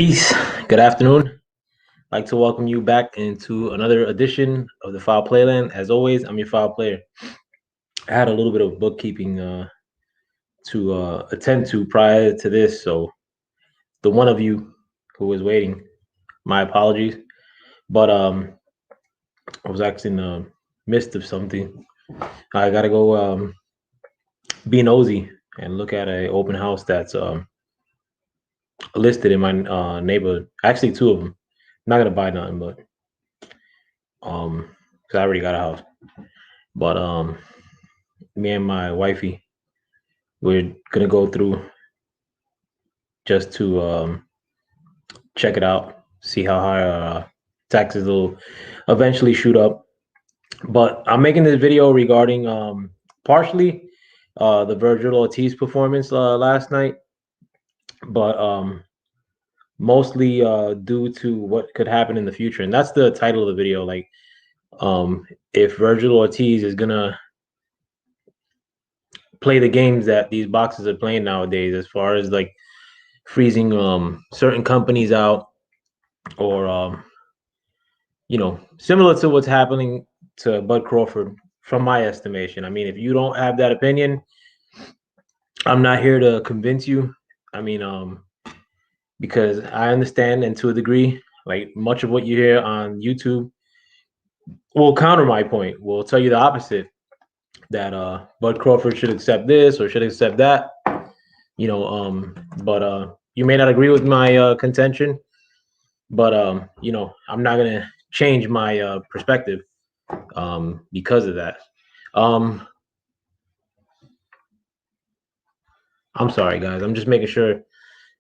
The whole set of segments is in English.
Peace. Good afternoon. I'd like to welcome you back into another edition of the File Playland. As always, I'm your file player. I had a little bit of bookkeeping to attend to prior to this, so the one of you who was waiting, my apologies. But I was actually in the midst of something. I gotta go be nosy and look at a open house that's listed in my neighborhood. Actually, two of them. I'm not gonna buy nothing, but because I already got a house. But me and my wifey, we're gonna go through just to check it out, see how high taxes will eventually shoot up. But I'm making this video regarding partially the Virgil Ortiz performance last night, but mostly due to what could happen in the future, and that's the title of the video. Like, if Virgil Ortiz is gonna play the games that these boxers are playing nowadays, as far as like freezing certain companies out, or similar to what's happening to Bud Crawford, from my estimation. I mean, if you don't have that opinion, I'm not here to convince you. I mean, because I understand, and to a degree, like much of what you hear on YouTube will counter my point. Will tell you the opposite, that Bud Crawford should accept this or should accept that. But you may not agree with my contention, but I'm not gonna change my perspective because of that. I'm sorry, guys. I'm just making sure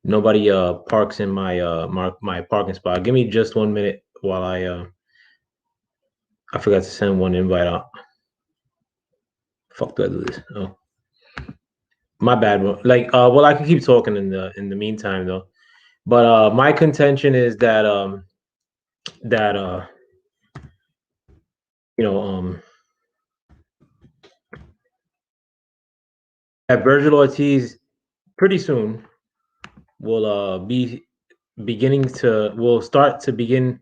nobody parks in my parking spot. Give me just 1 minute while I forgot to send one invite out. Fuck, do I do this? Oh, my bad. Like, well, I can keep talking in the meantime though. But my contention is that that you know that Virgil Ortiz pretty soon will will start to begin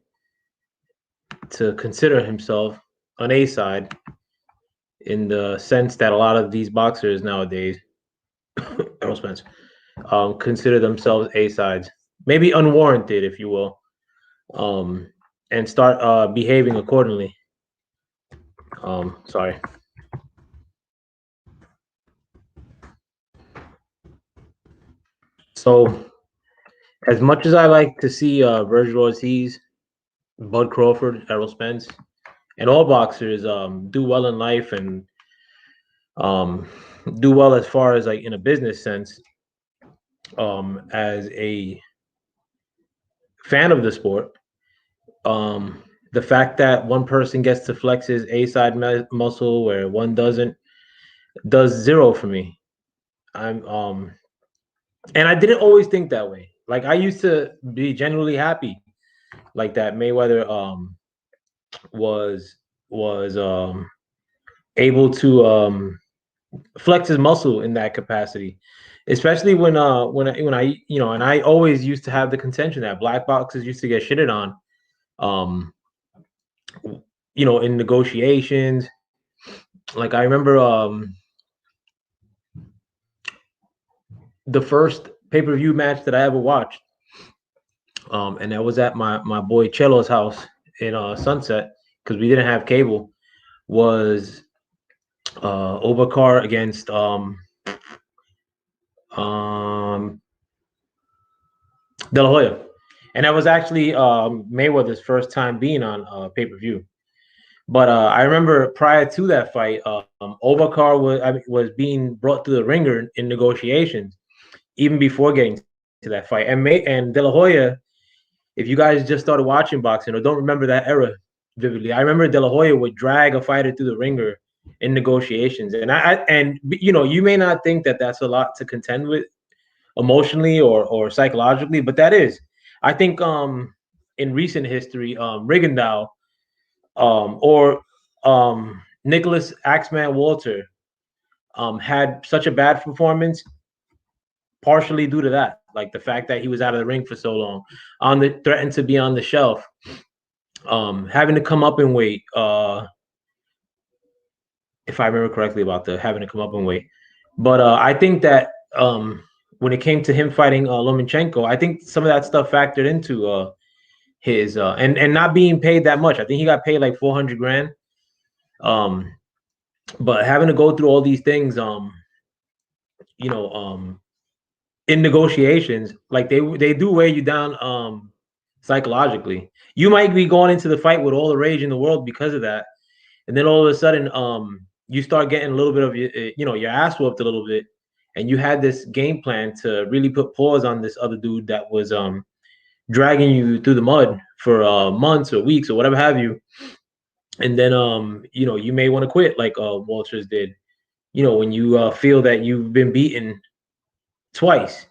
to consider himself an A side, in the sense that a lot of these boxers nowadays, Errol Spence, consider themselves A sides, maybe unwarranted, if you will, and start behaving accordingly. Sorry. So, as much as I like to see Virgil Ortiz, Bud Crawford, Errol Spence, and all boxers do well in life and um, do well as far as like in a business sense, as a fan of the sport, the fact that one person gets to flex his A side muscle where one doesn't does zero for me. I'm and I didn't always think that way. Like, I used to be genuinely happy like that Mayweather was able to flex his muscle in that capacity, especially when I and I always used to have the contention that black boxers used to get shitted on, um in negotiations. Like, I remember the first pay-per-view match that I ever watched, and that was at my boy Chelo's house in Sunset, because we didn't have cable, was Overcar against De La Hoya, and that was actually Mayweather's first time being on pay-per-view. But I remember prior to that fight, Overcar was being brought to the ringer in negotiations even before getting to that fight. And De La Hoya, if you guys just started watching boxing or don't remember that era vividly, I remember De La Hoya would drag a fighter through the ringer in negotiations, and you may not think that that's a lot to contend with emotionally or psychologically, but that is. I think in recent history, Rigondeaux, or Nicholas Axeman Walter, had such a bad performance partially due to that, like the fact that he was out of the ring for so long, on the threatened to be on the shelf, having to come up in weight. If I remember correctly about the having to come up in weight, but I think that when it came to him fighting Lomachenko, I think some of that stuff factored into his and not being paid that much. I think he got paid like 400 grand. Um, but having to go through all these things, you know, in negotiations, like they do weigh you down psychologically. You might be going into the fight with all the rage in the world because of that, and then all of a sudden, you start getting a little bit of your ass whooped a little bit, and you had this game plan to really put pause on this other dude that was dragging you through the mud for months or weeks or whatever have you, and then you may want to quit like Walters did. When you feel that you've been beaten twice,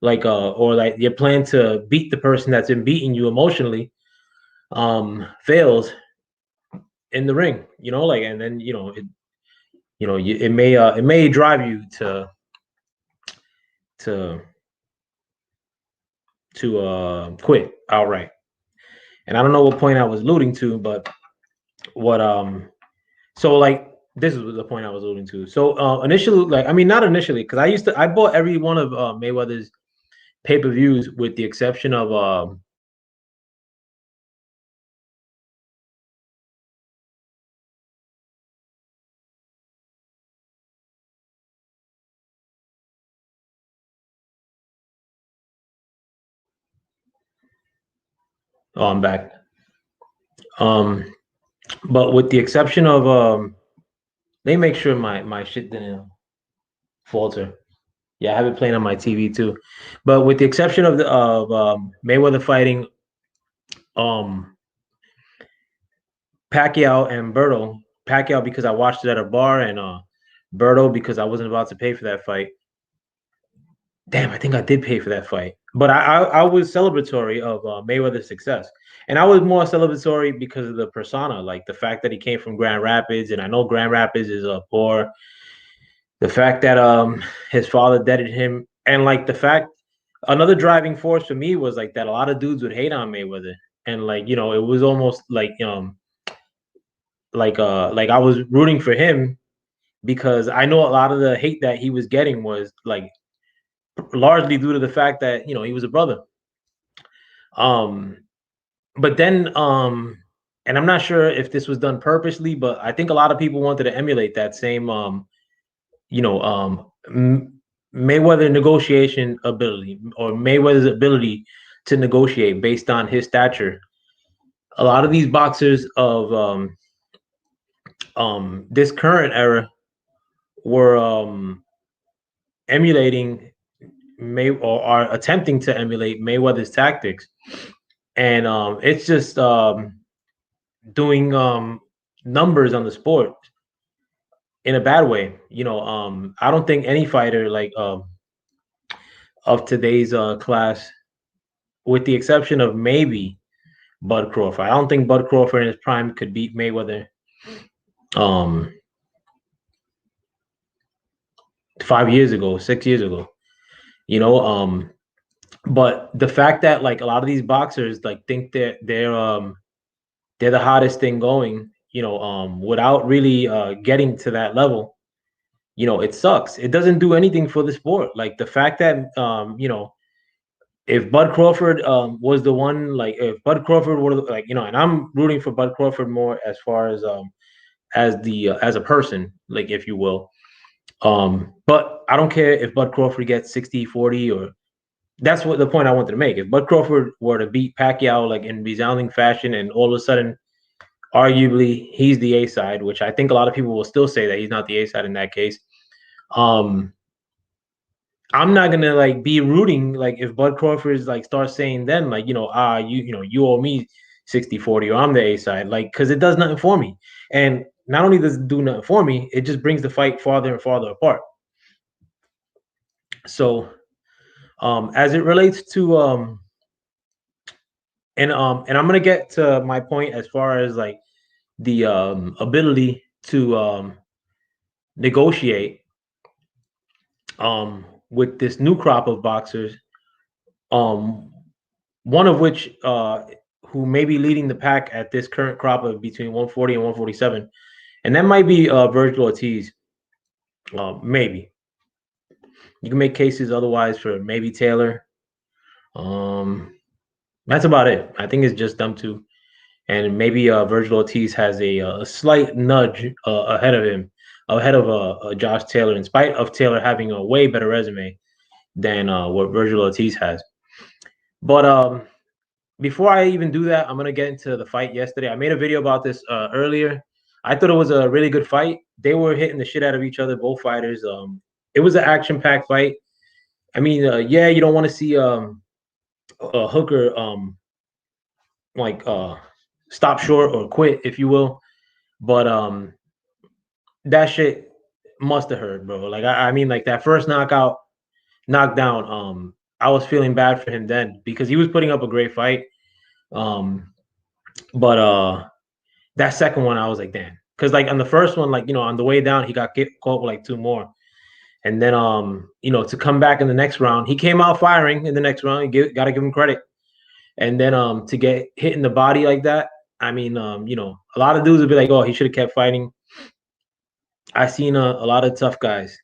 like or like your plan to beat the person that's been beating you emotionally fails in the ring, like, and then it may drive you to quit outright. And I don't know what point I was alluding to, but what so like this is the point I was alluding to. So initially, like, I mean, not initially, because I bought every one of Mayweather's pay-per-views with the exception of I'm back. Um, but with the exception of they make sure my shit didn't falter. Yeah, I have it playing on my TV too. But with the exception of Mayweather fighting um Pacquiao and Berto. Pacquiao because I watched it at a bar, and Berto because I wasn't about to pay for that fight. Damn, I think I did pay for that fight, but I was celebratory of Mayweather's success, and I was more celebratory because of the persona, like the fact that he came from Grand Rapids, and I know Grand Rapids is poor. The fact that his father deaded him, and like the fact another driving force for me was like that a lot of dudes would hate on Mayweather, and like it was almost like I was rooting for him because I know a lot of the hate that he was getting was like largely due to the fact that he was a brother. Um, but then and I'm not sure if this was done purposely, but I think a lot of people wanted to emulate that same you know Mayweather negotiation ability or Mayweather's ability to negotiate based on his stature. A lot of these boxers of this current era were emulating or are attempting to emulate Mayweather's tactics, and it's just doing numbers on the sport in a bad way. I don't think any fighter like of today's class, with the exception of maybe Bud Crawford. I don't think Bud Crawford in his prime could beat Mayweather. Um, 5 years ago, 6 years ago, you know. But the fact that like a lot of these boxers like think that they're the hottest thing going, without really getting to that level, it sucks. It doesn't do anything for the sport. Like the fact that if Bud Crawford was the one, like if Bud Crawford were like, and I'm rooting for Bud Crawford more as far as the as a person, like if you will. But I don't care if Bud Crawford gets 60-40 or that's what the point I wanted to make. If Bud Crawford were to beat Pacquiao like in resounding fashion, and all of a sudden, arguably he's the A side, which I think a lot of people will still say that he's not the A side in that case. I'm not gonna like be rooting like if Bud Crawford like starts saying then like you owe me 60-40 or I'm the A side, like because it does nothing for me. And not only does it do nothing for me, it just brings the fight farther and farther apart. So as it relates to and I'm gonna get to my point as far as like the ability to negotiate with this new crop of boxers, um, one of which who may be leading the pack at this current crop of between 140 and 147, and that might be Virgil Ortiz. Maybe you can make cases otherwise for maybe Taylor. That's about it. I think it's just them two, and maybe Virgil Ortiz has a slight nudge ahead of him, ahead of Josh Taylor, in spite of Taylor having a way better resume than what Virgil Ortiz has. But before I even do that, I'm gonna get into the fight yesterday. I made a video about this earlier. I thought it was a really good fight. They were hitting the shit out of each other, both fighters. It was an action-packed fight. I mean, yeah, you don't want to see a Hooker like stop short or quit, if you will. But that shit must have hurt, bro. Like I mean, like that first knockdown. I was feeling bad for him then because he was putting up a great fight. But that second one, I was like, damn, because like on the first one, like on the way down, he got caught with like two more, and then to come back in the next round, he came out firing in the next round. Got to give him credit, and then to get hit in the body like that, I mean, a lot of dudes would be like, oh, he should have kept fighting. I seen a lot of tough guys,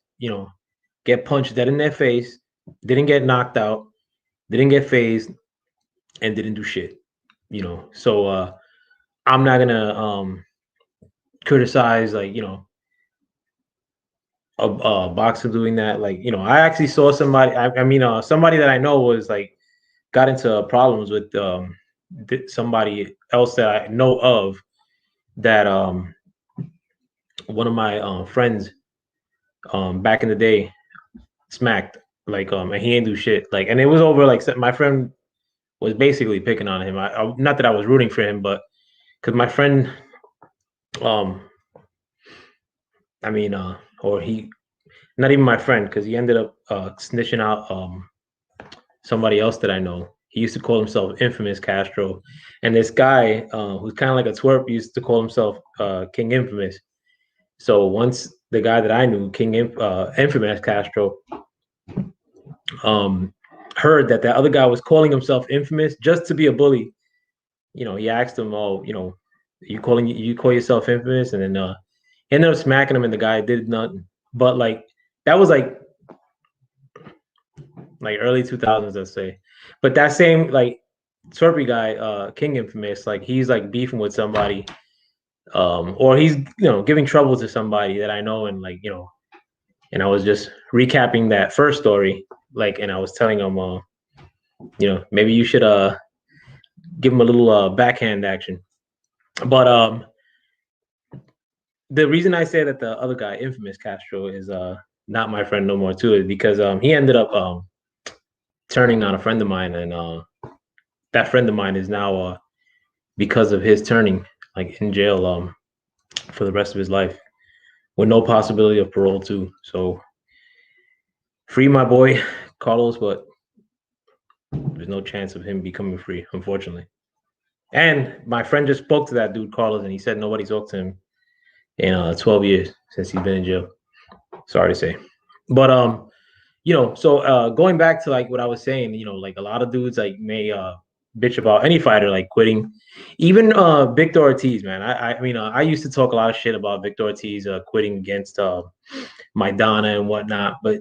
get punched dead in their face, didn't get knocked out, didn't get phased, and didn't do shit. So I'm not gonna criticize like a boxer doing that. Like I actually saw somebody. I mean, somebody that I know was like got into problems with somebody else that I know of. That one of my friends back in the day smacked like and he ain't do shit like, and it was over like my friend was basically picking on him. I not that I was rooting for him, but because my friend I mean or he not even my friend because he ended up snitching out somebody else that I know. He used to call himself Infamous Castro, and this guy who's kind of like a twerp used to call himself King Infamous. So once the guy that I knew, Infamous Castro, heard that other guy was calling himself Infamous just to be a bully, he asked him, "Oh, you call yourself Infamous?" And then he ended up smacking him, and the guy did nothing. But like that was like early 2000s, let's say. But that same like twerpy guy, King Infamous, like he's like beefing with somebody, or he's giving trouble to somebody that I know, and like and I was just recapping that first story, like, and I was telling him, maybe you should give him a little backhand action. But the reason I say that the other guy, Infamous Castro, is not my friend no more too is because he ended up turning on a friend of mine, and that friend of mine is now because of his turning like in jail for the rest of his life with no possibility of parole too. So free my boy Carlos, but there's no chance of him becoming free, unfortunately. And my friend just spoke to that dude Carlos, and he said nobody talked to him in 12 years since he's been in jail. Sorry to say. But so going back to like what I was saying, like a lot of dudes like may bitch about any fighter like quitting. Even Victor Ortiz, man. I mean I used to talk a lot of shit about Victor Ortiz quitting against Maidana and whatnot, but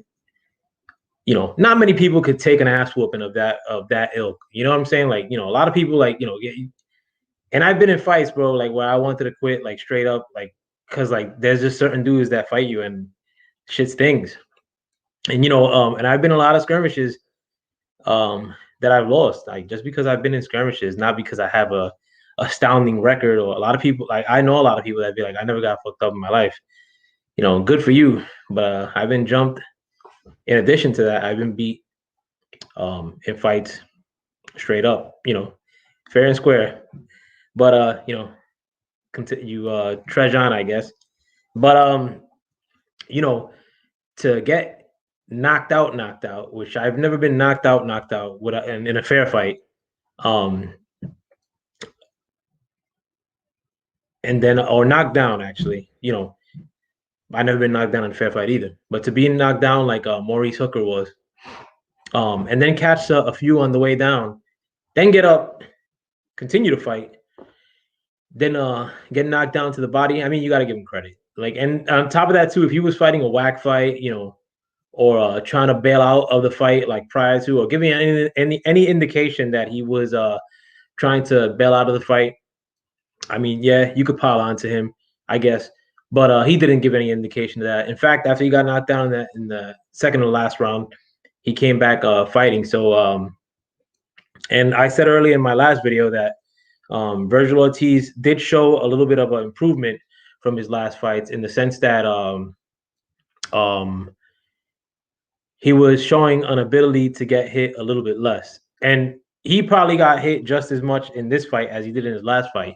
not many people could take an ass whooping of that ilk. You know what I'm saying? Like, a lot of people like, and I've been in fights, bro, like where I wanted to quit, like straight up, like, cause like there's just certain dudes that fight you and shit stings. And and I've been in a lot of skirmishes that I've lost, like just because I've been in skirmishes, not because I have a astounding record. Or a lot of people, like I know a lot of people that be like, I never got fucked up in my life. Good for you, but I've been jumped. In addition to that, I've been beat in fights straight up, fair and square. But continue trudge on, I guess. But to get knocked out, which I've never been knocked out with in a fair fight. And then or knocked down, actually, I never been knocked down in a fair fight either. But to be knocked down like Maurice Hooker was, and then catch a few on the way down, then get up, continue to fight, then get knocked down to the body. I mean, you got to give him credit. Like, and on top of that too, if he was fighting a whack fight, or trying to bail out of the fight like prior to, or giving any indication that he was trying to bail out of the fight, I mean, yeah, you could pile on to him, I guess. But he didn't give any indication of that. In fact, after he got knocked down in the second to last round, he came back fighting. So, and I said earlier in my last video that Virgil Ortiz did show a little bit of an improvement from his last fights in the sense that he was showing an ability to get hit a little bit less. And he probably got hit just as much in this fight as he did in his last fight.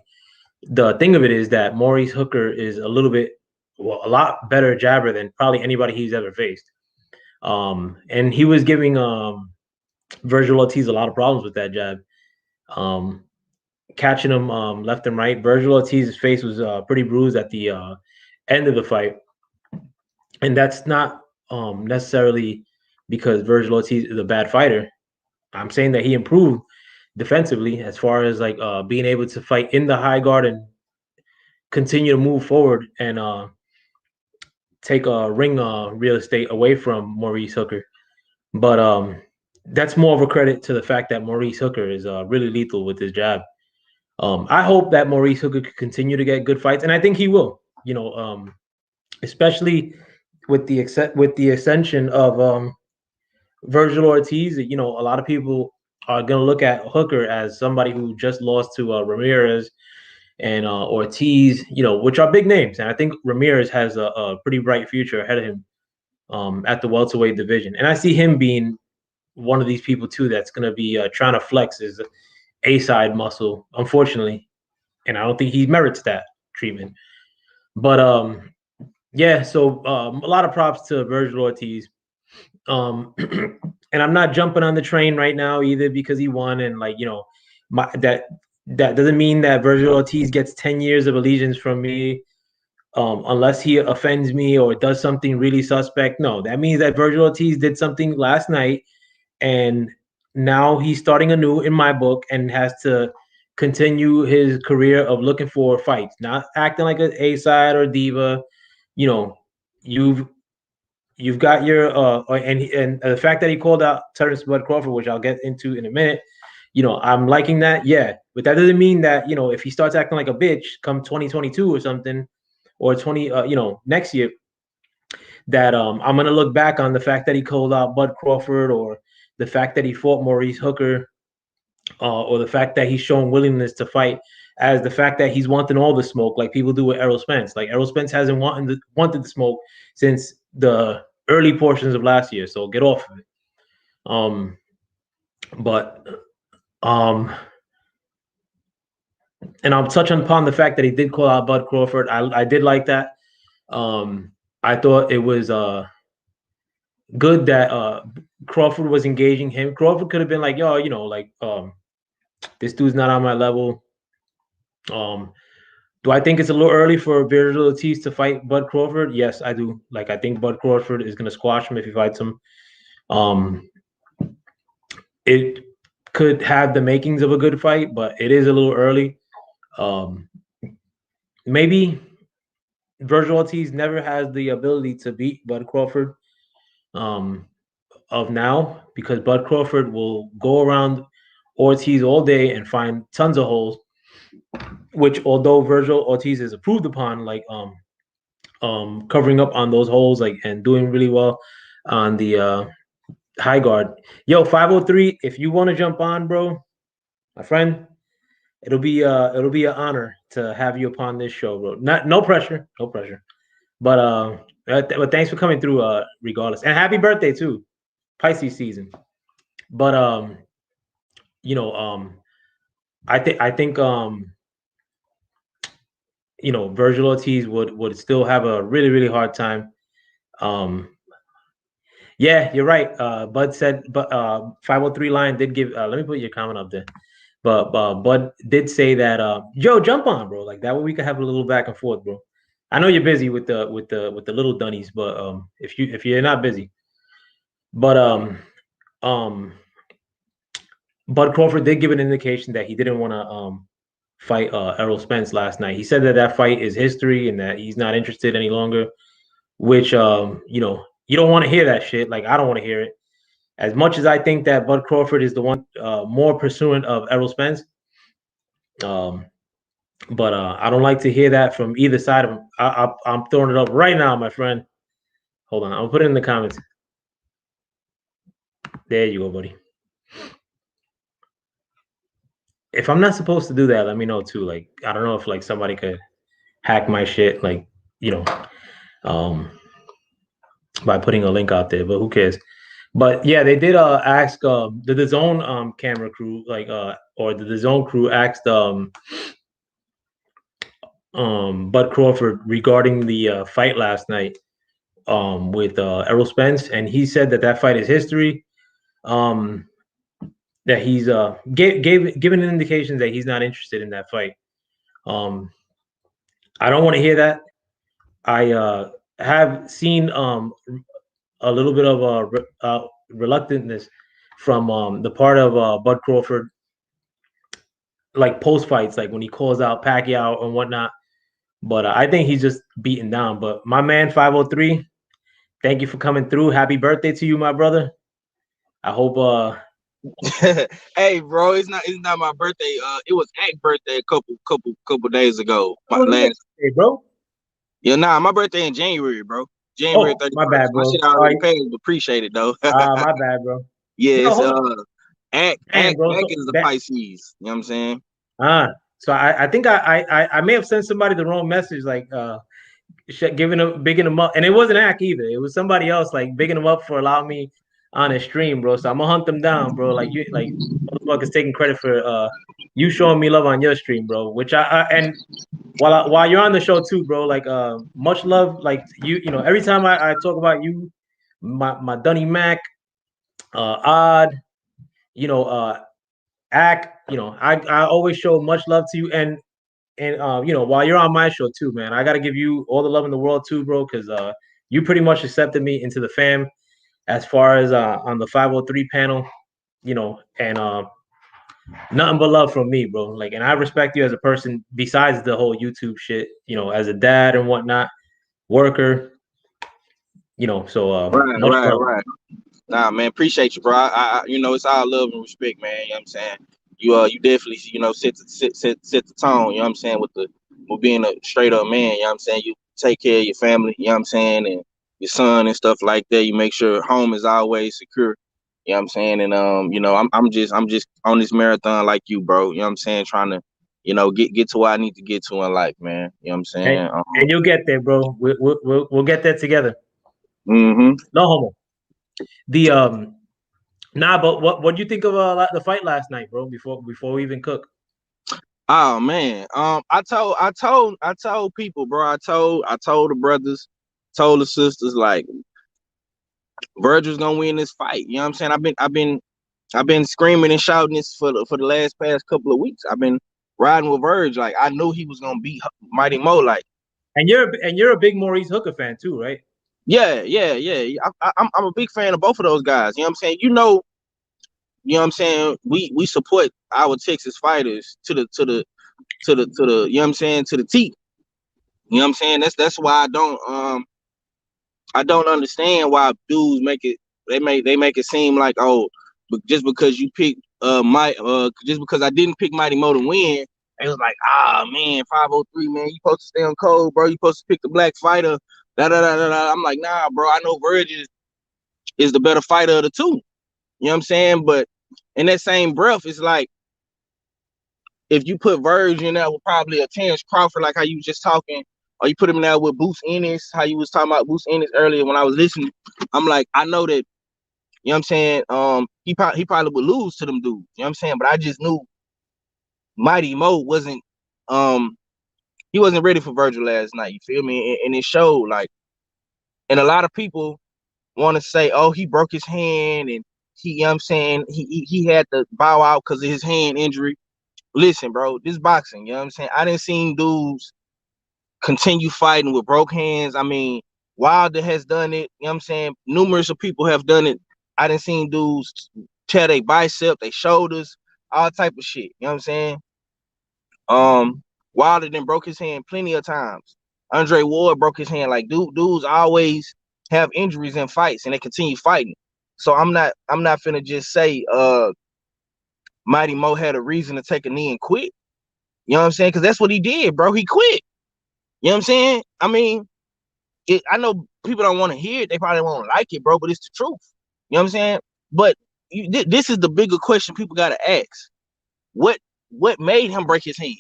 The thing of it is that Maurice Hooker is a lot better jabber than probably anybody he's ever faced. And he was giving Virgil Ortiz a lot of problems with that jab. Catching him left and right. Virgil Ortiz's face was pretty bruised at the end of the fight. And that's not necessarily because Virgil Ortiz is a bad fighter. I'm saying that he improved defensively as far as like being able to fight in the high guard and continue to move forward and take ring real estate away from Maurice Hooker. But that's more of a credit to the fact that Maurice Hooker is really lethal with his jab. I hope that Maurice Hooker could continue to get good fights, and I think he will. Especially with the ascension of Virgil Ortiz. A lot of people are going to look at Hooker as somebody who just lost to Ramirez and Ortiz, which are big names. And I think Ramirez has a pretty bright future ahead of him at the welterweight division. And I see him being one of these people too that's going to be trying to flex his A-side muscle, unfortunately. And I don't think he merits that treatment. But yeah, so a lot of props to Virgil Ortiz. And I'm not jumping on the train right now either because he won, and that doesn't mean that Virgil Ortiz gets 10 years of allegiance from me unless he offends me or does something really suspect. No, that means that Virgil Ortiz did something last night, and now he's starting anew in my book and has to continue his career of looking for fights, not acting like an A-side or diva. You've got your and the fact that he called out Terrence Bud Crawford, which I'll get into in a minute. I'm liking that, yeah, but that doesn't mean that if he starts acting like a bitch come 2022 or something, or next year, that I'm gonna look back on the fact that he called out Bud Crawford, or the fact that he fought Maurice Hooker, or the fact that he's shown willingness to fight, as the fact that he's wanting all the smoke like people do with Errol Spence. Like Errol Spence hasn't wanted the smoke since the early portions of last year, so get off of it. And I'll touch upon the fact that he did call out Bud Crawford. I did like that. I thought it was good that Crawford was engaging him. Crawford could have been like, yo, this dude's not on my level. Do I think it's a little early for Virgil Ortiz to fight Bud Crawford? Yes, I do. I think Bud Crawford is going to squash him if he fights him. It could have the makings of a good fight, but it is a little early. Maybe Virgil Ortiz never has the ability to beat Bud Crawford of now, because Bud Crawford will go around Ortiz all day and find tons of holes, which, although Virgil Ortiz is approved upon, covering up on those holes, and doing really well on the high guard. Yo, 503, if you want to jump on, bro, my friend, it'll be an honor to have you upon this show, bro. No pressure. But thanks for coming through, regardless, and happy birthday too, Pisces season. But I think Virgil Ortiz would still have a really, really hard time. Yeah, you're right. Bud said, but 503 line did give. Let me put your comment up there. But Bud did say that, Joe, jump on, bro. Like that way we could have a little back and forth, bro. I know you're busy with the little dunnies, but if you're not busy, but um Bud Crawford did give an indication that he didn't want to fight Errol Spence last night. He said that that fight is history and that he's not interested any longer. Which you know, you don't want to hear that shit. Like I don't want to hear it. As much as I think that Bud Crawford is the one more pursuant of Errol Spence, um, but I don't like to hear that from either side of him. I'm throwing it up right now, my friend. Hold on, I'll put it in the comments. There you go, buddy. If I'm not supposed to do that, let me know too. Like I don't know if like somebody could hack my shit, like you know, um, by putting a link out there. But who cares? But yeah, they did ask the DAZN camera crew, like or the DAZN crew asked Bud Crawford regarding the fight last night with Errol Spence, and he said that that fight is history. That he's given an indication that he's not interested in that fight. I don't want to hear that. I have seen a little bit of reluctantness from the part of Bud Crawford, like post fights, like when he calls out Pacquiao and whatnot. But I think he's just beaten down. But my man 503, thank you for coming through. Happy birthday to you, my brother. I hope Hey, bro, it's not my birthday. It was Ack's birthday a couple days ago. My last birthday, bro. Yeah, my birthday in January, bro. January Oh, 31st. my bad, My bro. shit already paid. Appreciate it though. My bad, bro. Yeah, Yo, it's hold on. Ack Damn, bro. So is the that Pisces. You know what I'm saying? so I think I may have sent somebody the wrong message, like bigging him up, and it wasn't Ack either. It was somebody else, like bigging him up for allowing me on his stream, bro. So I'm gonna hunt them down, bro. Like you, like motherfuckers taking credit for you showing me love on your stream, bro. Which and while you're on the show too, bro. Like much love, like you know. Every time I talk about you, my Dunny Mac, Odd, you know, Ack, you know, I always show much love to you, and you know, while you're on my show too, man, I got to give you all the love in the world too, bro, because you pretty much accepted me into the fam as far as on the 503 panel, you know, and nothing but love from me, bro. Like, and I respect you as a person besides the whole YouTube shit, you know, as a dad and whatnot, worker, you know. So much love. Right. Nah, man, appreciate you, bro. You know, it's all love and respect, man. You know what I'm saying? You definitely, you know, set the tone. You know what I'm saying? With being a straight up man. You know what I'm saying? You take care of your family. You know what I'm saying? And your son and stuff like that. You make sure home is always secure. You know what I'm saying? And you know, I'm just on this marathon like you, bro. You know what I'm saying? Trying to, you know, get to where I need to get to in life, man. You know what I'm saying? And you'll get there, bro. We'll get there together. Mm-hmm. No homo. The Nah, but what do you think of the fight last night, bro? Before we even cook. Oh man, I told people, bro. I told the brothers, told the sisters, like Virgil's gonna win this fight. You know what I'm saying? I've been screaming and shouting this for the past couple of weeks. I've been riding with Virgil. Like I knew he was gonna beat Mighty Mo. Like, And you're a big Maurice Hooker fan too, right? yeah. I'm a big fan of both of those guys. You know what I'm saying? You know what I'm saying? We support our Texas fighters to the you know what I'm saying, to the T. You know what I'm saying? That's why I don't understand why dudes they make it seem like, oh, but just because you pick just because I didn't pick Mighty Mo to win, it was like, man, 503, man, you supposed to stay on code, bro. You supposed to pick the black fighter. Da da da da da. I'm like, nah, bro. I know Virgil is the better fighter of the two. You know what I'm saying? But in that same breath, it's like, if you put Virgil in there with probably a Terrence Crawford, like how you was just talking, or you put him in there with Boost Ennis, how you was talking about Boost Ennis earlier when I was listening, I'm like, I know that, you know what I'm saying, he probably would lose to them dudes, you know what I'm saying? But I just knew Mighty Mo wasn't he wasn't ready for Virgil last night, you feel me? And it showed, like, and a lot of people want to say, oh, he broke his hand and he, you know what I'm saying, he had to bow out because of his hand injury. Listen, bro, this boxing, you know what I'm saying? I didn't seen dudes continue fighting with broke hands. I mean, Wilder has done it. You know what I'm saying? Numerous of people have done it. I done seen dudes tear their bicep, their shoulders, all type of shit. You know what I'm saying? Wilder then broke his hand plenty of times. Andre Ward broke his hand. Like dudes always have injuries in fights and they continue fighting. So I'm not finna just say Mighty Mo had a reason to take a knee and quit. You know what I'm saying? Because that's what he did, bro. He quit. You know what I'm saying? I mean, I know people don't want to hear it. They probably won't like it, bro, but it's the truth. You know what I'm saying? But this is the bigger question people got to ask. What made him break his hand?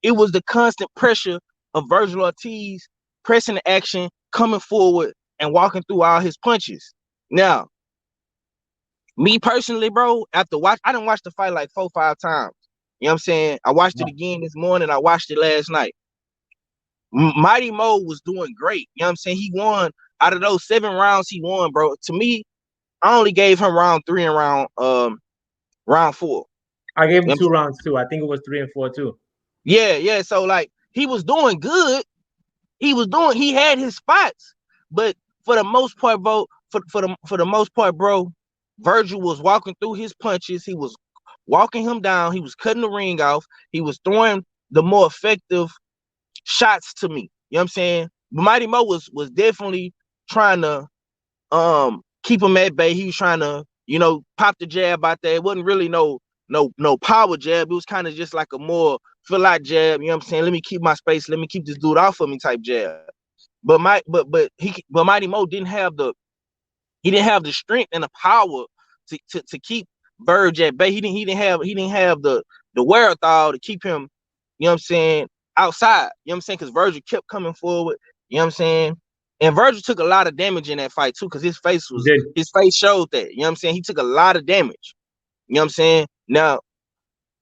It was the constant pressure of Virgil Ortiz pressing the action, coming forward, and walking through all his punches. Now, me personally, bro, I didn't watch the fight like 4 or 5 times. You know what I'm saying? I watched it again this morning. I watched it last night. Mighty Mo was doing great. You know what I'm saying? He won out of those 7 rounds. He won, bro. To me, I only gave him round 3 and round 4. I gave him 2 rounds too. I think it was 3 and 4 too. Yeah. So like he was doing good. He had his spots, but for the most part, bro, for the most part, bro, Virgil was walking through his punches. He was walking him down. He was cutting the ring off. He was throwing the more effective shots to me. You know what I'm saying? Mighty Mo was definitely trying to keep him at bay. He was trying to, pop the jab out there. It wasn't really no power jab. It was kind of just like a more fill out jab. You know what I'm saying? Let me keep my space. Let me keep this dude off of me type jab. But Mighty Mo didn't have the strength and the power to keep Virgil at bay. He didn't have the wherewithal to keep him, you know what I'm saying, outside. You know what I'm saying? Because Virgil kept coming forward. You know what I'm saying? And Virgil took a lot of damage in that fight too, because his face showed that. You know what I'm saying? He took a lot of damage. You know what I'm saying? Now,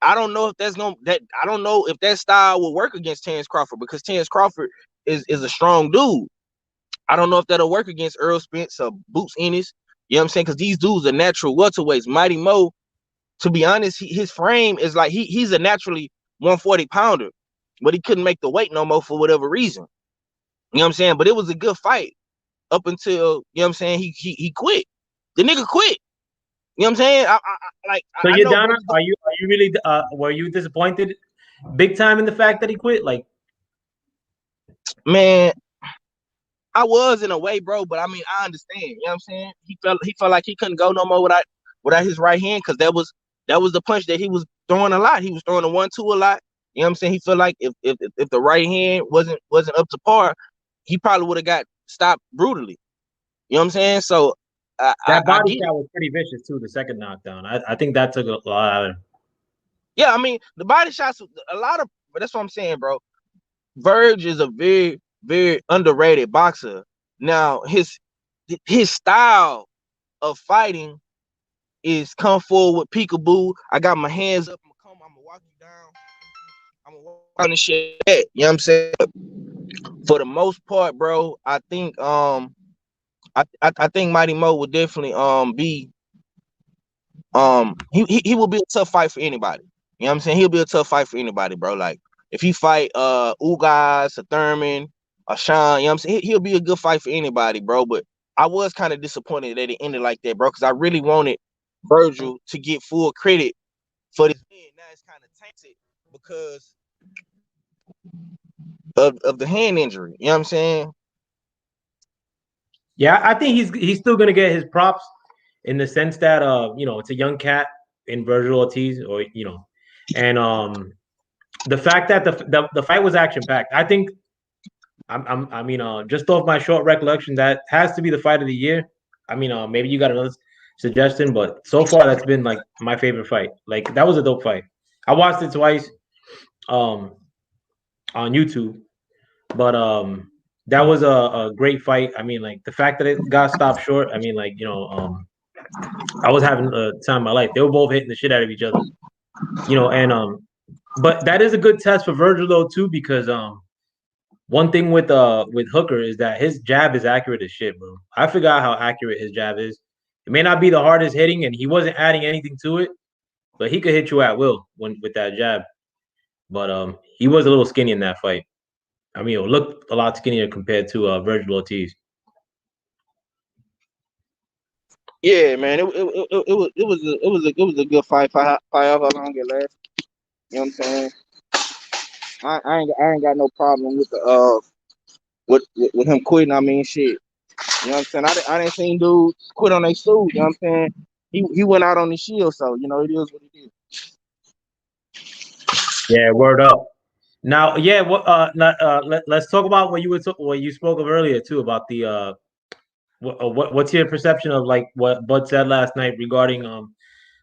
I don't know if I don't know if that style will work against Terrence Crawford, because Terrence Crawford is a strong dude. I don't know if that'll work against Errol Spence or Boots Ennis. You know what I'm saying? Because these dudes are natural welterweights. Mighty Mo, to be honest, his frame is like he's a naturally 140 pounder, but he couldn't make the weight no more for whatever reason. You know what I'm saying? But it was a good fight up until, you know what I'm saying, he quit. The nigga quit. You know what I'm saying? So you're down. Are you really? Were you disappointed, big time, in the fact that he quit? Like, man, I was in a way, bro. But I mean, I understand. You know what I'm saying? He felt like he couldn't go no more without his right hand, because that was the punch that he was throwing a lot. He was throwing the 1-2 a lot. You know what I'm saying? He felt like if the right hand wasn't up to par, he probably would have got stopped brutally. You know what I'm saying? So that body shot was pretty vicious too. The second knockdown, I think that took a lot out of him. Yeah, I mean, the body shots, a lot of, but that's what I'm saying, bro. Verge is a very, very underrated boxer. Now, his style of fighting is come forward with peekaboo. I got my hands up. I'm gonna walk you down. I'm gonna walk on the shit. You know what I'm saying? For the most part, bro, I think I think Mighty Mo would definitely be he will be a tough fight for anybody. You know what I'm saying? He'll be a tough fight for anybody, bro. Like if he fight Ugas, a Thurman, a Sean, you know what I'm saying? He'll be a good fight for anybody, bro. But I was kind of disappointed that it ended like that, bro, because I really wanted Virgil to get full credit for this win. Now it's kind of tainted because of the hand injury. You know what I'm saying? Yeah, I think he's still gonna get his props in the sense that it's a young cat in Virgil Ortiz, or and the fact that the fight was action packed. I think I mean just off my short recollection, that has to be the fight of the year. I mean maybe you got another suggestion, but so far that's been like my favorite fight. Like that was a dope fight. I watched it twice on YouTube, but that was a great fight. I mean, like the fact that it got stopped short. I mean, like I was having a time of my life. They were both hitting the shit out of each other, and but that is a good test for Virgil though too, because one thing with Hooker is that his jab is accurate as shit, bro. I forgot how accurate his jab is. It may not be the hardest hitting, and he wasn't adding anything to it, but he could hit you at will with that jab. But he was a little skinny in that fight. I mean, it looked a lot skinnier compared to Virgil Ortiz. Yeah, man, it was a good fight however long it lasts. You know what I'm saying? I ain't got no problem with the with him quitting. I mean, shit. You know what I'm saying? I didn't seen dudes quit on their suit. You know what I'm saying? He went out on the shield, so you know it is what it is. Yeah, word up. Now, yeah, let's talk about what what you spoke of earlier too about the what's your perception of like what Bud said last night regarding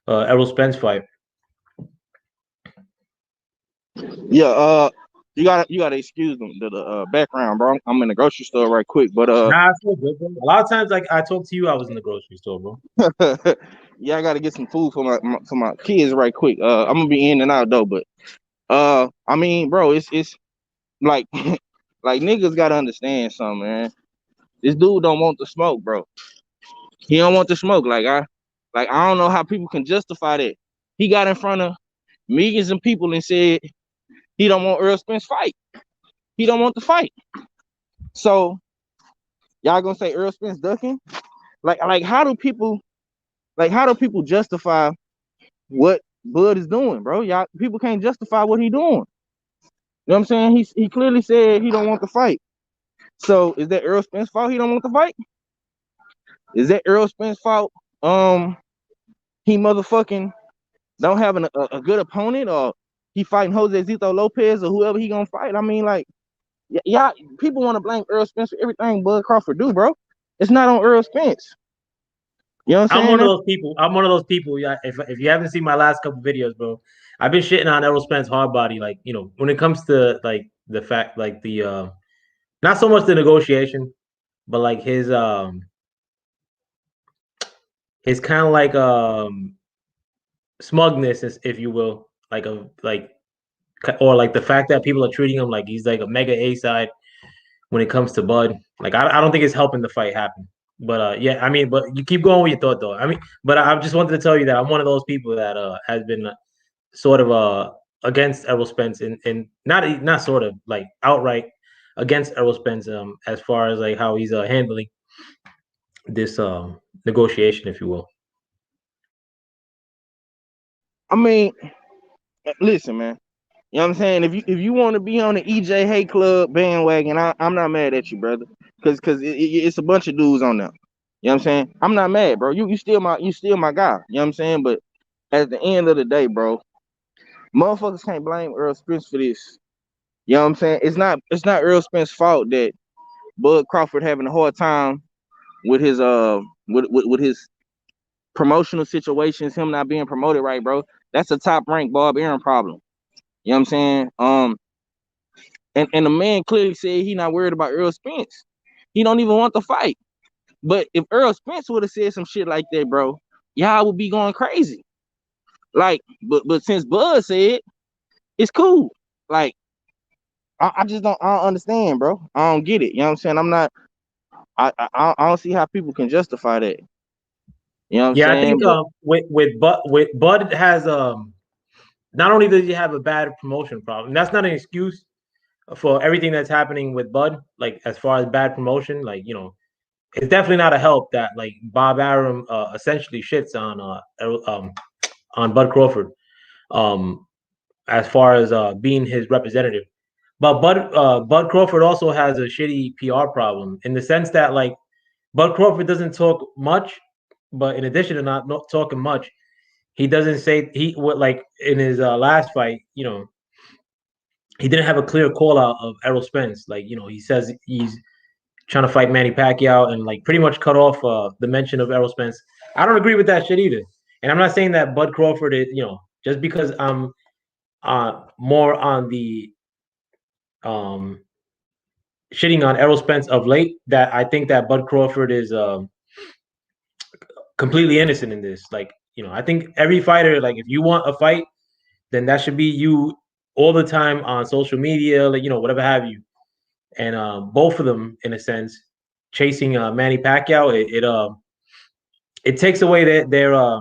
Errol Spence fight? Yeah, you gotta excuse them the background, bro. I'm in the grocery store right quick, but Nah, it's all good, bro. A lot of times, like I talked to you, I was in the grocery store, bro. yeah, I gotta get some food for my kids right quick. I'm gonna be in and out though, but I mean, bro, it's like like niggas gotta understand something, man. This dude don't want the smoke, bro. He don't want the smoke. Like I don't know how people can justify that. He got in front of millions of people and said he don't want Earl Spence fight. He don't want the fight. So y'all gonna say Earl Spence ducking? Like how do people justify what Bud is doing, bro? Y'all people can't justify what he doing. You know what I'm saying? He clearly said he don't want the fight. So is that Earl Spence's fault he don't want the fight? Is that Earl Spence's fault? He motherfucking don't have a good opponent, or he fighting Jose Zito Lopez or whoever he gonna fight. I mean, like, y'all people want to blame Earl Spence for everything Bud Crawford do, bro. It's not on Earl Spence. You know what I'm I'm saying? one of those people. I'm one of those people. Yeah, if you haven't seen my last couple videos, bro, I've been shitting on Errol Spence hard body. Like when it comes to like the fact, like the not so much the negotiation, but like his kind of like smugness, if you will, like or like the fact that people are treating him like he's like a mega A side when it comes to Bud. Like I don't think it's helping the fight happen. But yeah, I mean, but you keep going with your thought though. I mean, but I just wanted to tell you that I'm one of those people that has been sort of against Errol Spence and not sort of like outright against Errol Spence as far as like how he's handling this negotiation, if you will. I mean, listen, man. You know what I'm saying? If you want to be on the EJ Hay Club bandwagon, I'm not mad at you, brother. Cause it's a bunch of dudes on there. You know what I'm saying? I'm not mad, bro. You still my guy. You know what I'm saying? But at the end of the day, bro, motherfuckers can't blame Earl Spence for this. You know what I'm saying? It's not Earl Spence's fault that Bud Crawford having a hard time with his with his promotional situations, him not being promoted right, bro. That's a top ranked Bob Aaron problem. You know what I'm saying? And the man clearly said he not worried about Earl Spence. He don't even want the fight. But if Earl Spence would have said some shit like that, bro, y'all would be going crazy. Like, but since Bud said it's cool. Like, I just I don't understand, bro. I don't get it. You know what I'm saying? I'm not. I don't see how people can justify that. You know what I'm Yeah, I saying? think But with Bud has not only does he have a bad promotion problem, that's not an excuse for everything that's happening with Bud. Like as far as bad promotion, like it's definitely not a help that like Bob Arum essentially shits on Bud Crawford as far as being his representative. But Bud Crawford also has a shitty PR problem in the sense that like Bud Crawford doesn't talk much, but in addition to not talking much, he doesn't say he what like in his last fight, he didn't have a clear call out of Errol Spence. Like he says he's trying to fight Manny Pacquiao and like pretty much cut off the mention of Errol Spence. I don't agree with that shit either. And I'm not saying that Bud Crawford is, just because I'm more on the um shitting on Errol Spence of late, that I think that Bud Crawford is completely innocent in this. Like, I think every fighter, like if you want a fight, then that should be you all the time on social media, like whatever have you. And both of them, in a sense, chasing Manny Pacquiao, it takes away their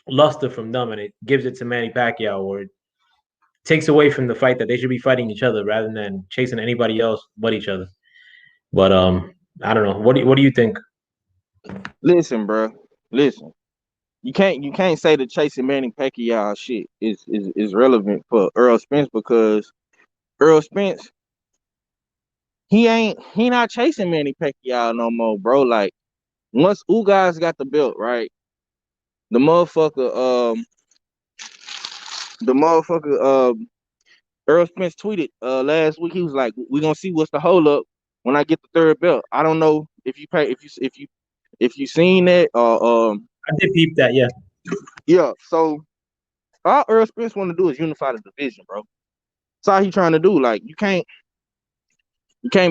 luster from them, and it gives it to Manny Pacquiao, or it takes away from the fight that they should be fighting each other rather than chasing anybody else but each other. But I don't know. What do you think? Listen, bro. Listen. You can't say the chasing Manny Pacquiao shit is relevant for Earl Spence because Earl Spence he not chasing Manny Pacquiao no more, bro. Like once Ugas got the belt, right? The motherfucker the motherfucker Earl Spence tweeted last week. He was like, "We gonna see what's the hold up when I get the third belt." I don't know if you seen that or I did peep that, yeah. yeah. So all Earl Spence want to do is unify the division, bro. That's all he trying to do. Like you can't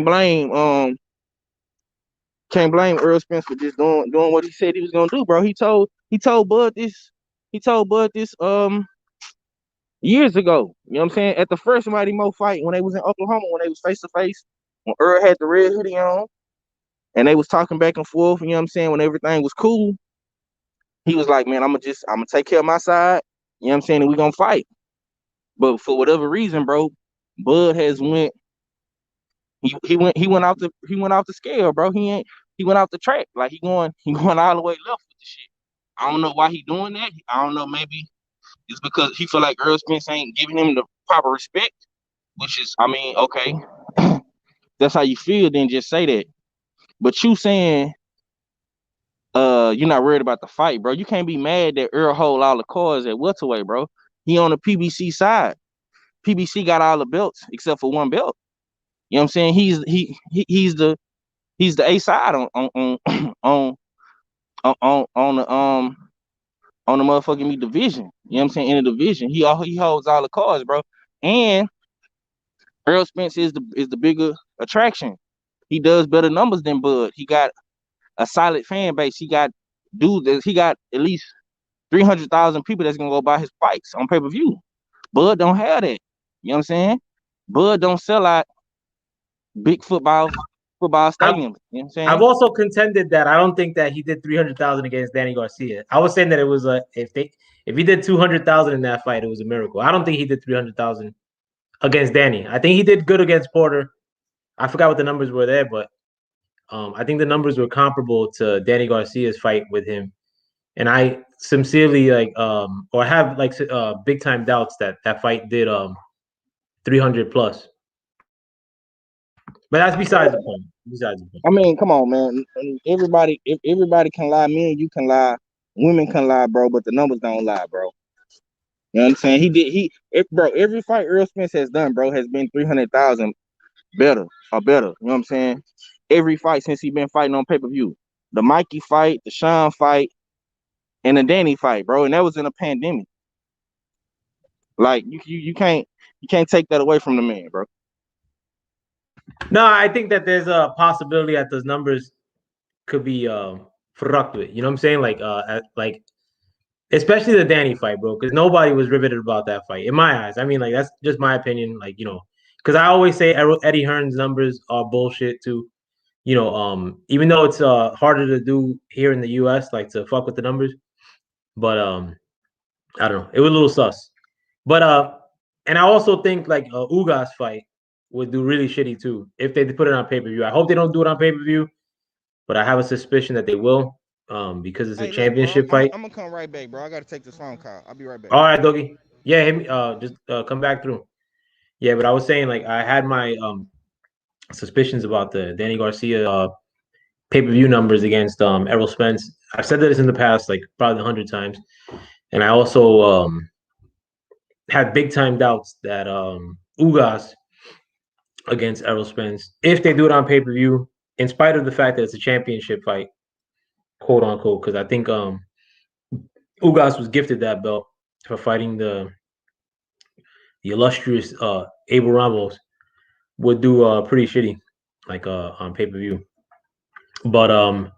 blame Earl Spence for just doing what he said he was gonna do, bro. He told Bud this years ago. You know what I'm saying? At the first Mighty Mo fight when they was in Oklahoma, when they was face to face, when Earl had the red hoodie on and they was talking back and forth, you know what I'm saying, when everything was cool, he was like, "Man, I'm gonna take care of my side, you know what I'm saying, and we gonna fight." But for whatever reason, bro, Bud has went he went off the scale, bro. He went off the track. Like he going all the way left with the shit. I don't know why he doing that. I don't know, maybe it's because he feel like Earl Spence ain't giving him the proper respect, which is, I mean, okay, that's how you feel, then just say that. But you saying you're not worried about the fight, bro. You can't be mad that Earl hold all the cards at welterweight, bro. He on the PBC side. PBC got all the belts except for one belt. You know what I'm saying? He's the A side on on on the motherfucking me division. You know what I'm saying? In the division, he holds all the cards, bro. And Earl Spence is the bigger attraction. He does better numbers than Bud. He got a solid fan base. He got at least 300,000 people that's gonna go buy his fights on pay-per-view. Bud don't have that. You know what I'm saying? Bud don't sell out big football I, stadiums. You know what I'm I've saying? also contended that I don't think that he did 300,000 against Danny Garcia. I was saying that it was if he did 200,000 in that fight, it was a miracle. I don't think he did 300,000 against Danny. I think he did good against Porter. I forgot what the numbers were there, but I think the numbers were comparable to Danny Garcia's fight with him. And I sincerely or have big time doubts that that fight did 300 plus. But that's besides the point. Besides the point. I mean, come on, man. If everybody can lie, me and you can lie, women can lie, bro, but the numbers don't lie, bro. You know what I'm saying? Bro, every fight Earl Spence has done, bro, has been 300,000 better or better. You know what I'm saying? Every fight since he been fighting on pay-per-view. The Mikey fight, the Sean fight, and the Danny fight, bro. And that was in a pandemic. Like you can't take that away from the man, bro. No, I think that there's a possibility that those numbers could be fluctuate. You know what I'm saying? Like especially the Danny fight, bro, because nobody was riveted about that fight in my eyes. I mean, like that's just my opinion. Like because I always say Eddie Hearn's numbers are bullshit too. Even though it's harder to do here in the U.S., like to fuck with the numbers, but I don't know, it was a little sus. But and I also think like Ugas fight would do really shitty too if they put it on pay-per-view. I hope they don't do it on pay-per-view, but I have a suspicion that they will, because it's a Hey, look, bro, championship fight. I'm gonna come right back, bro. I gotta take this phone call. I'll be right back. All right, Doggy. Yeah, hit me. Just come back through. Yeah, but I was saying like I had my suspicions about the Danny Garcia pay-per-view numbers against Errol Spence. I've said this in the past, like probably 100 times, and I also had big time doubts that Ugas against Errol Spence, if they do it on pay-per-view, in spite of the fact that it's a championship fight, quote unquote, because I think Ugas was gifted that belt for fighting the illustrious Abel Ramos, would do pretty shitty, like on pay-per-view. But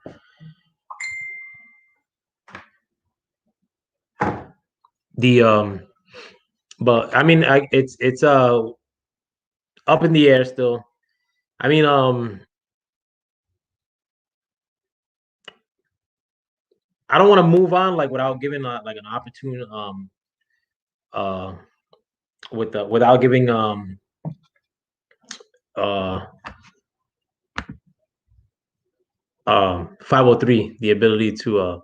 the but I mean it's up in the air still. I mean I don't want to move on like without giving like an opportune uh with the without giving uh 503 the ability to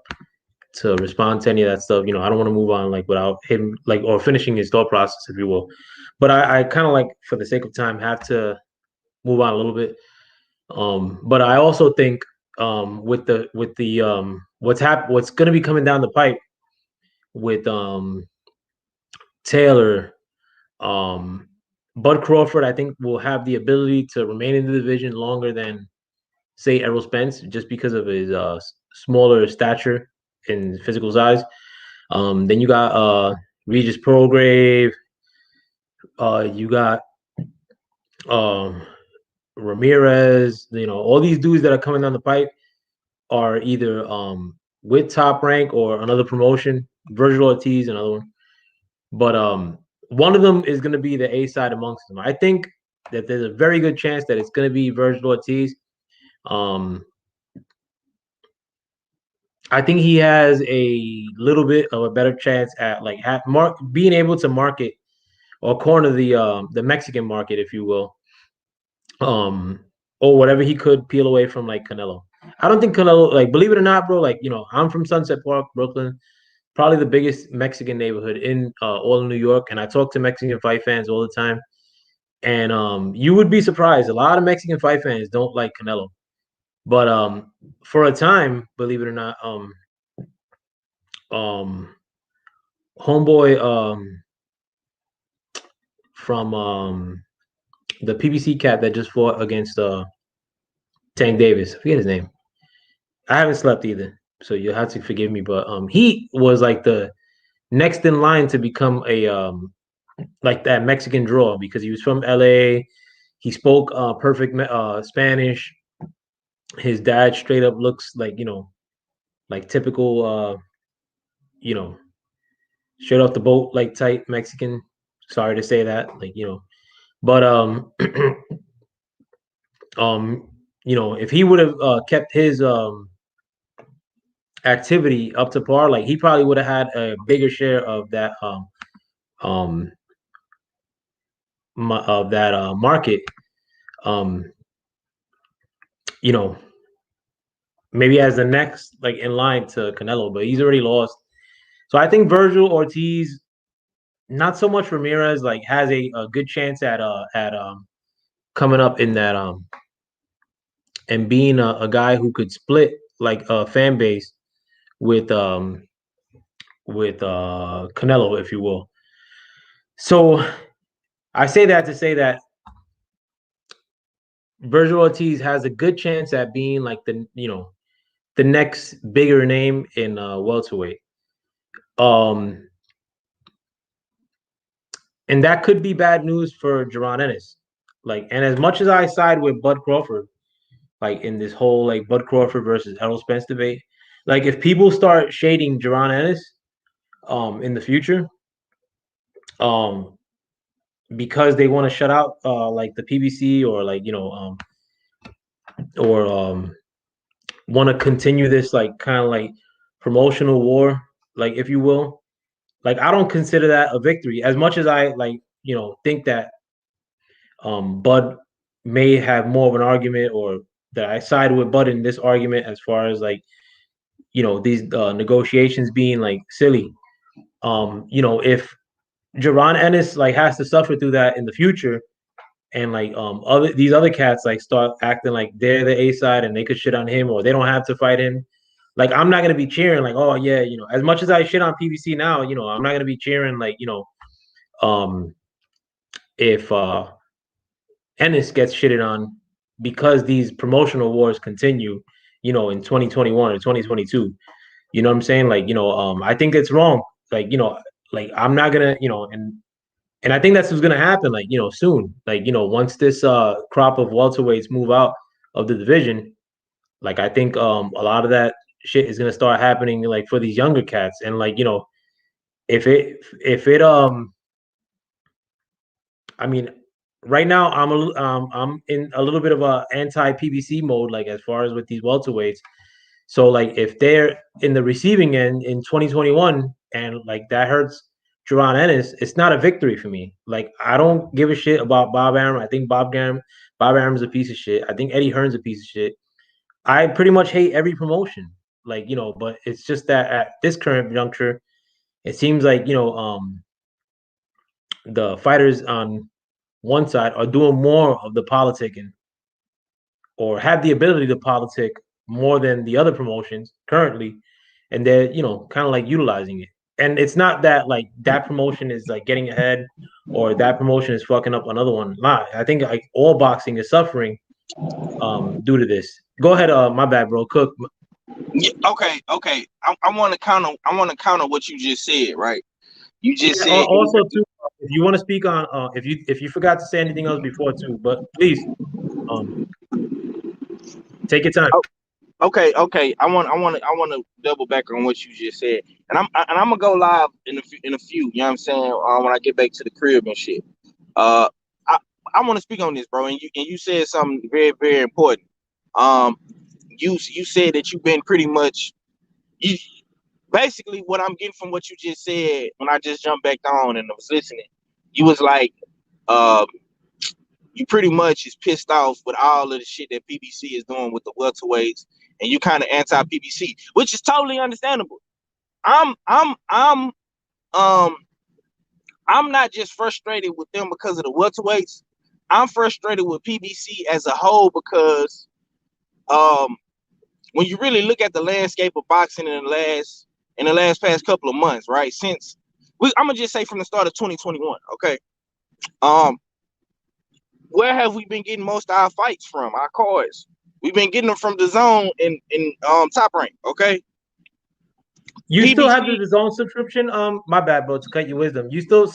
respond to any of that stuff. I don't want to move on like without him like or finishing his thought process, if you will. But I kind of like for the sake of time have to move on a little bit. But I also think with the what's gonna be coming down the pipe with Taylor, um Bud Crawford, I think will have the ability to remain in the division longer than say Errol Spence, just because of his smaller stature and physical size. Then you got Regis Prograve, you got um Ramirez, all these dudes that are coming down the pipe are either with Top Rank or another promotion. Virgil Ortiz, another one. But one of them is going to be the A side amongst them. I think that there's a very good chance that it's going to be Virgil Ortiz. Um, I think he has a little bit of a better chance at like being able to market or corner the Mexican market, if you will, um, or whatever he could peel away from like Canelo. I don't think Canelo, like, believe it or not, bro, like, I'm from Sunset Park, Brooklyn, probably the biggest Mexican neighborhood in all of New York, and I talk to Mexican fight fans all the time. And you would be surprised. A lot of Mexican fight fans don't like Canelo, but for a time, believe it or not, um, homeboy from the PBC cat that just fought against Tank Davis. I forget his name. I haven't slept either, so you'll have to forgive me. But he was like the next in line to become a like that Mexican draw because he was from LA. He spoke perfect Spanish. His dad straight up looks like like typical you know straight off the boat like type Mexican. Sorry to say that, like but um if he would have kept his activity up to par, like he probably would have had a bigger share of that um of that market. Um, you know, maybe as the next like in line to Canelo, but he's already lost. So I think Virgil Ortiz, not so much Ramirez, like has a good chance at coming up in that and being a guy who could split like a fan base with Canelo, if you will. So I say that to say that Virgil Ortiz has a good chance at being like the next bigger name in welterweight. Um, and that could be bad news for Jerron Ennis. Like, and as much as I side with Bud Crawford, like in this whole like Bud Crawford versus Errol Spence debate, like if people start shading Jerron Ennis, in the future, um, because they want to shut out like the PBC or like or want to continue this like kind of like promotional war, like if you will. Like I don't consider that a victory as much as I like think that Bud may have more of an argument, or that I side with Bud in this argument as far as like these negotiations being like silly. If Jerron Ennis like has to suffer through that in the future, and like other these other cats like start acting like they're the A side and they could shit on him or they don't have to fight him. Like I'm not gonna be cheering like, oh yeah, as much as I shit on PBC now, I'm not gonna be cheering like, um if Ennis gets shitted on because these promotional wars continue, in 2021 or 2022. You know what I'm saying? Like, I think it's wrong. Like, like I'm not gonna, and I think that's what's gonna happen, like, soon. Like, once this crop of welterweights move out of the division, like I think a lot of that shit is gonna start happening like for these younger cats. And like, if it I mean, right now I'm in a little bit of a anti PBC mode, like as far as with these welterweights. So like if they're in the receiving end in 2021 and like that hurts Jerron Ennis, it's not a victory for me. Like I don't give a shit about Bob Arum. I think Bob Arum's a piece of shit. I think Eddie Hearn's a piece of shit. I pretty much hate every promotion. Like, but it's just that at this current juncture, it seems like, the fighters on one side are doing more of the politicking or have the ability to politic more than the other promotions currently, and they're kind of like utilizing it. And it's not that like that promotion is like getting ahead or that promotion is fucking up another one. Nah, I think like all boxing is suffering due to this. Go ahead, my bad, bro. Cook. Yeah, okay. I want to counter what you just said, right? You just said Also too, if you want to speak on if you forgot to say anything else before too, but please take your time. okay. I want to double back on what you just said, and I'm gonna go live in a few. You know what I'm saying? When I get back to the crib and shit. I want to speak on this, bro. And you said something very, very important. You said that you've been pretty much basically what I'm getting from what you just said when I just jumped back on and I was listening. You was like, you pretty much is pissed off with all of the shit that PBC is doing with the welterweights, and you kind of anti PBC, which is totally understandable. I'm not just frustrated with them because of the welterweights. I'm frustrated with PBC as a whole because when you really look at the landscape of boxing in the last past couple of months, right? I'm gonna just say from the start of 2021, okay? Where have we been getting most of our fights from? Our cards. We've been getting them from the zone in Top Rank, okay? You PBC, still have the zone subscription? My bad, bro. To cut your wisdom, you still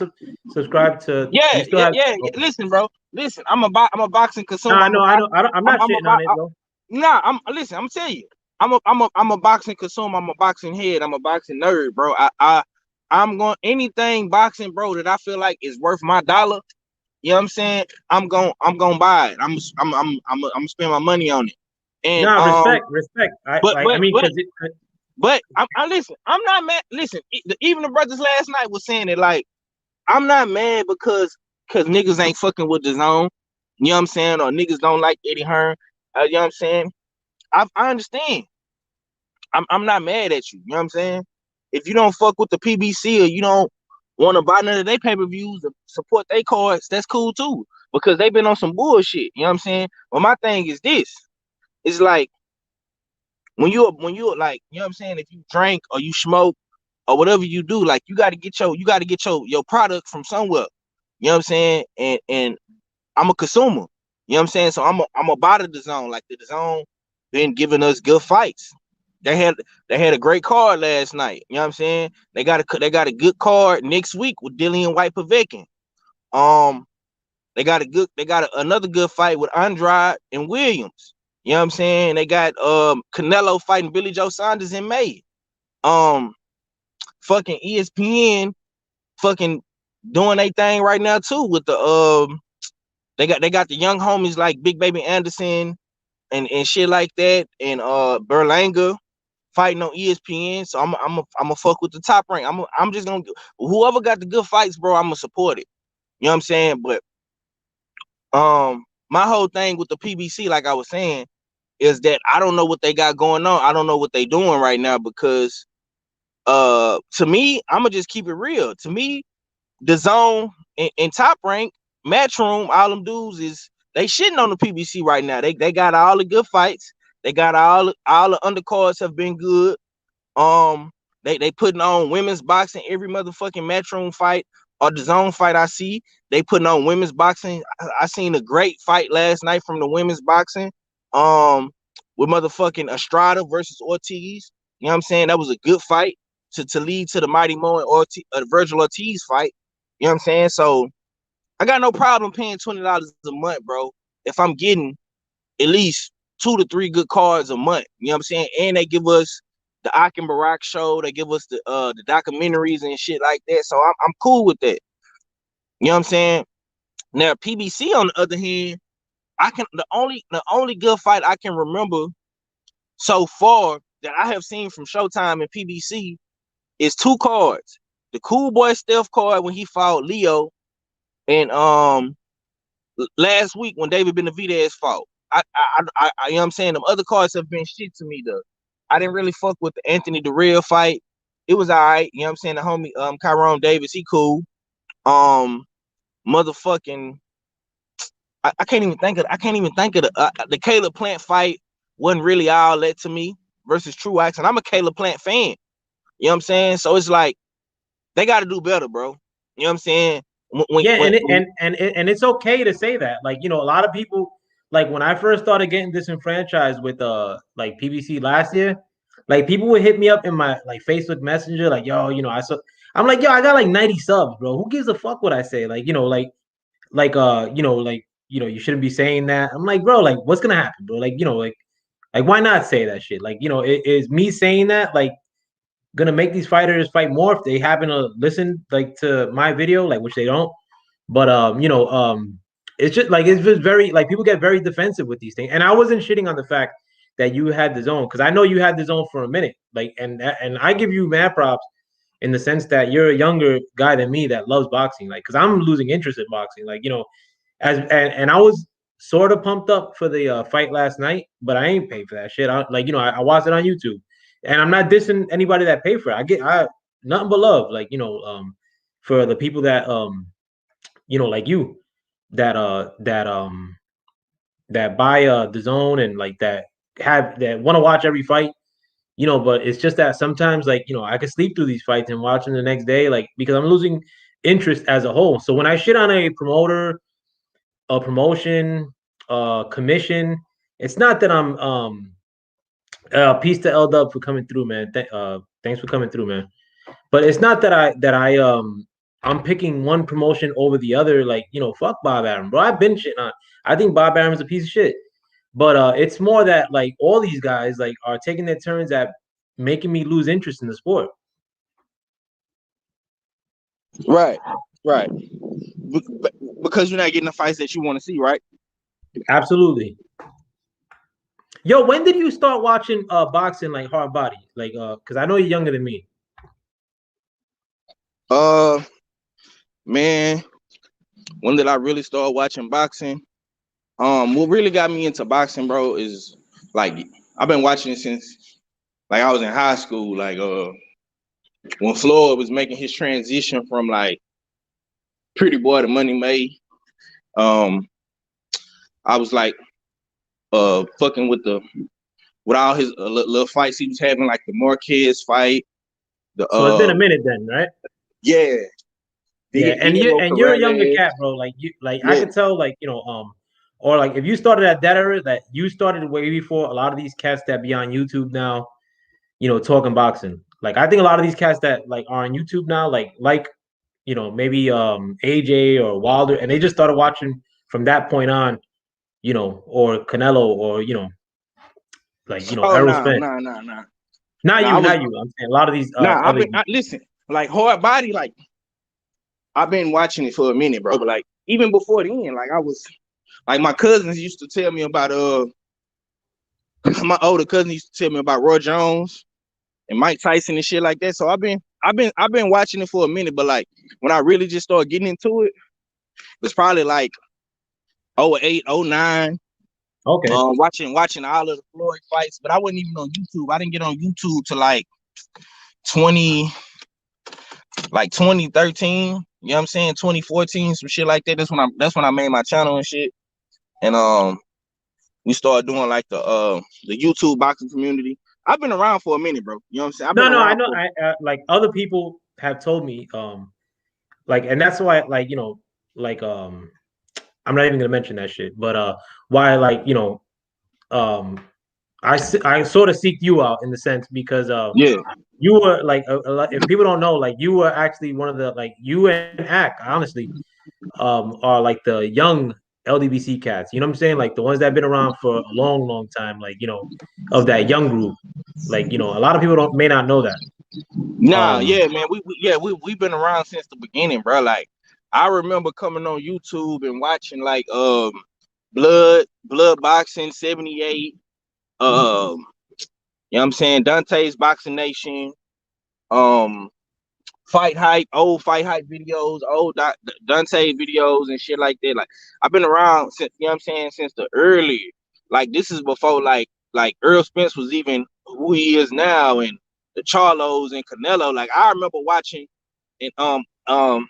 subscribe to? yeah, You still yeah, have? yeah. Okay. Listen, bro. Listen, I'm a boxing consumer. Nah, no, I know. I'm not shitting on it, bro. Nah, listen. I'm telling you, I'm a boxing consumer. I'm a boxing head. I'm a boxing nerd, bro. I'm going anything boxing, bro, that I feel like is worth my dollar. You know what I'm saying? I'm going buy it. I'm spend my money on it. And Nah, respect. I mean, but I listen. I'm not mad. Listen, even the brothers last night was saying it like I'm not mad because niggas ain't fucking with the zone. You know what I'm saying? Or niggas don't like Eddie Hearn. You know what I'm saying? I understand. I'm not mad at you. You know what I'm saying? If you don't fuck with the PBC or you don't want to buy none of their pay-per-views or support their cards, that's cool too. Because they've been on some bullshit. You know what I'm saying? But my thing is this. It's like when you're like, you know what I'm saying, if you drink or you smoke or whatever you do, like you gotta get your product from somewhere. You know what I'm saying? And I'm a consumer. You know what I'm saying? So I'm a buy the zone. Like the zone been giving us good fights. They had a great card last night. You know what I'm saying? They got a good card next week with Dillian White Pavekin. They got another good fight with Andrade and Williams. You know what I'm saying? They got Canelo fighting Billy Joe Saunders in May. Fucking ESPN fucking doing their thing right now too with the they got the young homies like Big Baby Anderson and shit like that, and Berlanga fighting on ESPN. So I'm a fuck with the Top Rank. I'm just gonna whoever got the good fights, bro, I'm gonna support it. You know what I'm saying? But my whole thing with the PBC, like I was saying, is that I don't know what they got going on. I don't know what they doing right now because to me, I'm gonna just keep it real. To me, the zone and Top Rank, Matchroom, all them dudes is they shitting on the PBC right now. They got all the good fights. They got all the undercards have been good. They putting on women's boxing every motherfucking Matchroom fight or the zone fight I see. They putting on women's boxing. I seen a great fight last night from the women's boxing. With motherfucking Estrada versus Ortiz. You know what I'm saying? That was a good fight to lead to the Mighty Mo and Ortiz, Virgil Ortiz fight. You know what I'm saying? So I got no problem paying $20 a month, bro, if I'm getting at least 2 to 3 good cards a month. You know what I'm saying? And they give us the Akin Barak show. They give us the documentaries and shit like that. So I'm cool with that. You know what I'm saying? Now PBC on the other hand, the only good fight I can remember so far that I have seen from Showtime and PBC is 2 cards. the Cool Boy Steph card when he fought Leo, and last week when David Benavidez fought. You know what I'm saying? Them other cards have been shit to me though. I didn't really fuck with the Anthony Durrell fight. It was all right. You know what I'm saying? The homie Kyron Davis, he cool. Motherfucking I can't even think of the Caleb Plant fight wasn't really all that to me versus Truax, and I'm a Caleb Plant fan. You know what I'm saying? So it's like they got to do better, bro. You know what I'm saying? And it's okay to say that. Like, you know, a lot of people, like when I first started getting disenfranchised with like PBC last year, like people would hit me up in my like Facebook Messenger, like, yo, you know, I'm like, yo, I got like 90 subs, bro. Who gives a fuck what I say? Like, you know, you shouldn't be saying that. I'm like, bro, like, what's gonna happen, bro? Like, you know, like why not say that shit? Like, you know, it is me saying that like gonna make these fighters fight more if they happen to listen like to my video, like which they don't. But it's just very like people get very defensive with these things. And I wasn't shitting on the fact that you had the zone because I know you had the zone for a minute. Like and I give you mad props in the sense that you're a younger guy than me that loves boxing. Like because I'm losing interest in boxing. Like you know, and I was sort of pumped up for the fight last night, but I ain't paid for that shit. I watched it on YouTube, and I'm not dissing anybody that paid for it. I nothing but love, like for the people that like you that buy the zone and like that want to watch every fight. But it's just that sometimes like I could sleep through these fights and watch them the next day, like because I'm losing interest as a whole. So when I shit on a promoter, a promotion, commission, it's not that I'm peace to L Dub for coming through, man. Thanks for coming through, man. But it's not that I'm picking one promotion over the other. Like fuck Bob Arum, bro. I've been shitting on. I think Bob Arum's a piece of shit. But it's more that like all these guys like are taking their turns at making me lose interest in the sport. Right. Because you're not getting the fights that you want to see, right? Absolutely. Yo, when did you start watching boxing like hard body? Like because I know you're younger than me. Man, when did I really start watching boxing? What really got me into boxing, bro, is like I've been watching it since like I was in high school. Like when Floyd was making his transition from like Pretty Boy to Money May. I was like fucking with all his little fights he was having, like the Marquez fight. So it's been a minute then, right? Yeah. Yeah, and you're a younger cat, bro. Like yeah. I could tell, like or like if you started at that era, that you started way before a lot of these cats that be on YouTube now, talking boxing. Like I think a lot of these cats that like are on YouTube now, like maybe AJ or Wilder, and they just started watching from that point on, or Canelo or Errol Spence. Nah. Not you. I'm saying a lot of these. Listen, like hard body, like I've been watching it for a minute, bro. But like even before then, like I was like my cousins used to tell me about my older cousin used to tell me about Roy Jones and Mike Tyson and shit like that. So I've been watching it for a minute, but like when I really just started getting into it, it's probably like 08, 09. Okay. Watching all of the Floyd fights, but I wasn't even on YouTube. I didn't get on YouTube till like 2013. You know what I'm saying? 2014, some shit like that. That's when I made my channel and shit. And we started doing like the YouTube boxing community. I've been around for a minute, bro. You know what I'm saying? I know. Like other people have told me, like, and that's why, like, I'm not even gonna mention that shit, but why, like, I sort of seeked you out in the sense because you were like if people don't know, like you were actually one of the like you and Ack honestly are like the young LDBC cats. You know what I'm saying? Like the ones that have been around for a long time. Like of that young group. Like a lot of people may not know that. Yeah, man. We've been around since the beginning, bro. Like I remember coming on YouTube and watching like Blood Boxing 78. You know what I'm saying? Dante's Boxing Nation. old fight hype videos, old Dante videos and shit like that. Like I've been around since, you know what I'm saying, since the early. Like this is before like Earl Spence was even who he is now, and the Charlos and Canelo. Like I remember watching and um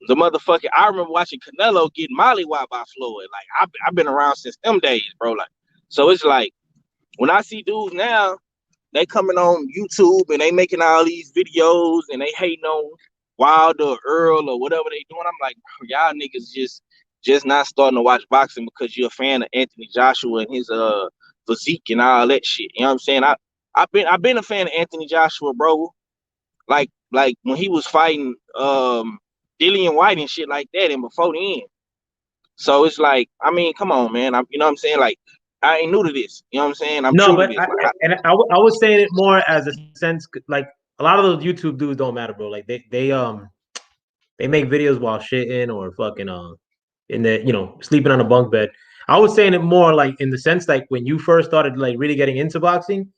the motherfucking I remember watching Canelo get mollywopped by Floyd. Like I've been around since them days, bro. Like so it's like when I see dudes now, they coming on YouTube and they making all these videos and they hating on Wilder or Earl or whatever they doing. I'm like, bro, y'all niggas just not starting to watch boxing because you're a fan of Anthony Joshua and his physique and all that shit. You know what I'm saying? I've been a fan of Anthony Joshua, bro. Like when he was fighting Dillian White and shit like that, and before then. So it's like, I mean, come on, man. You know what I'm saying? Like, I ain't new to this. You know what I'm saying? I'm No, true to but this. I was saying it more as a sense, like a lot of those YouTube dudes don't matter, bro. Like they make videos while shitting or fucking in the sleeping on a bunk bed. I was saying it more like in the sense like when you first started like really getting into boxing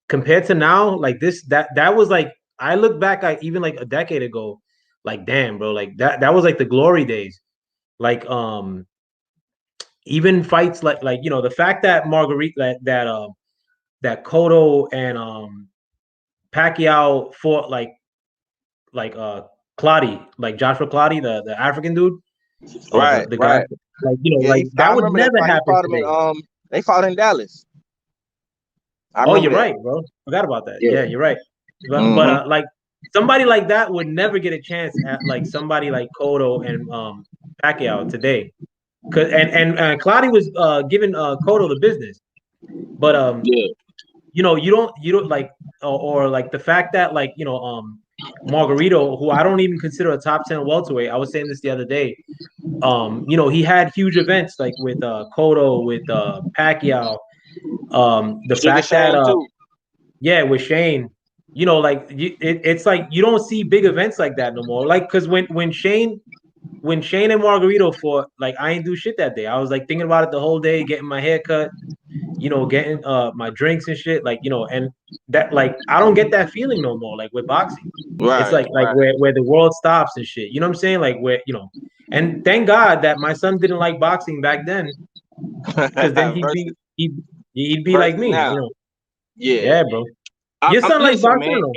compared to now, like that was like I look back like even like a decade ago, like damn, bro, like that was like the glory days. Like even fights like the fact that Marguerite that Cotto and Pacquiao fought like Clottey, like Joshua Clottey, the African dude, Right, the guy, right. like Yeah, like I that would remember that never fight. He happen fought him today. they fought in Dallas. I Oh, remember you're that. right, bro. Forgot about that. Yeah. Yeah, you're right. But Mm-hmm. like somebody like that would never get a chance at like somebody like Cotto and Pacquiao today. Cause and Clottey was giving Cotto the business, but Yeah. you don't like or like the fact that like Margarito, who I don't even consider a top 10 welterweight. I was saying this the other day. He had huge events like with Cotto, with Pacquiao. The Sugar fact that Shane too. yeah, with Shane, it's like you don't see big events like that no more. Like because when Shane and Margarito fought, like I ain't do shit that day. I was like thinking about it the whole day, getting my hair cut, getting my drinks and shit, like and that like I don't get that feeling no more. Like with boxing, it's Right, like right. where the world stops and shit. You know what I'm saying? Like where and thank God that my son didn't like boxing back then, because then versus he'd be like versus me. now. Yeah. Yeah, bro. Your I'm son like listen, boxing man. or no?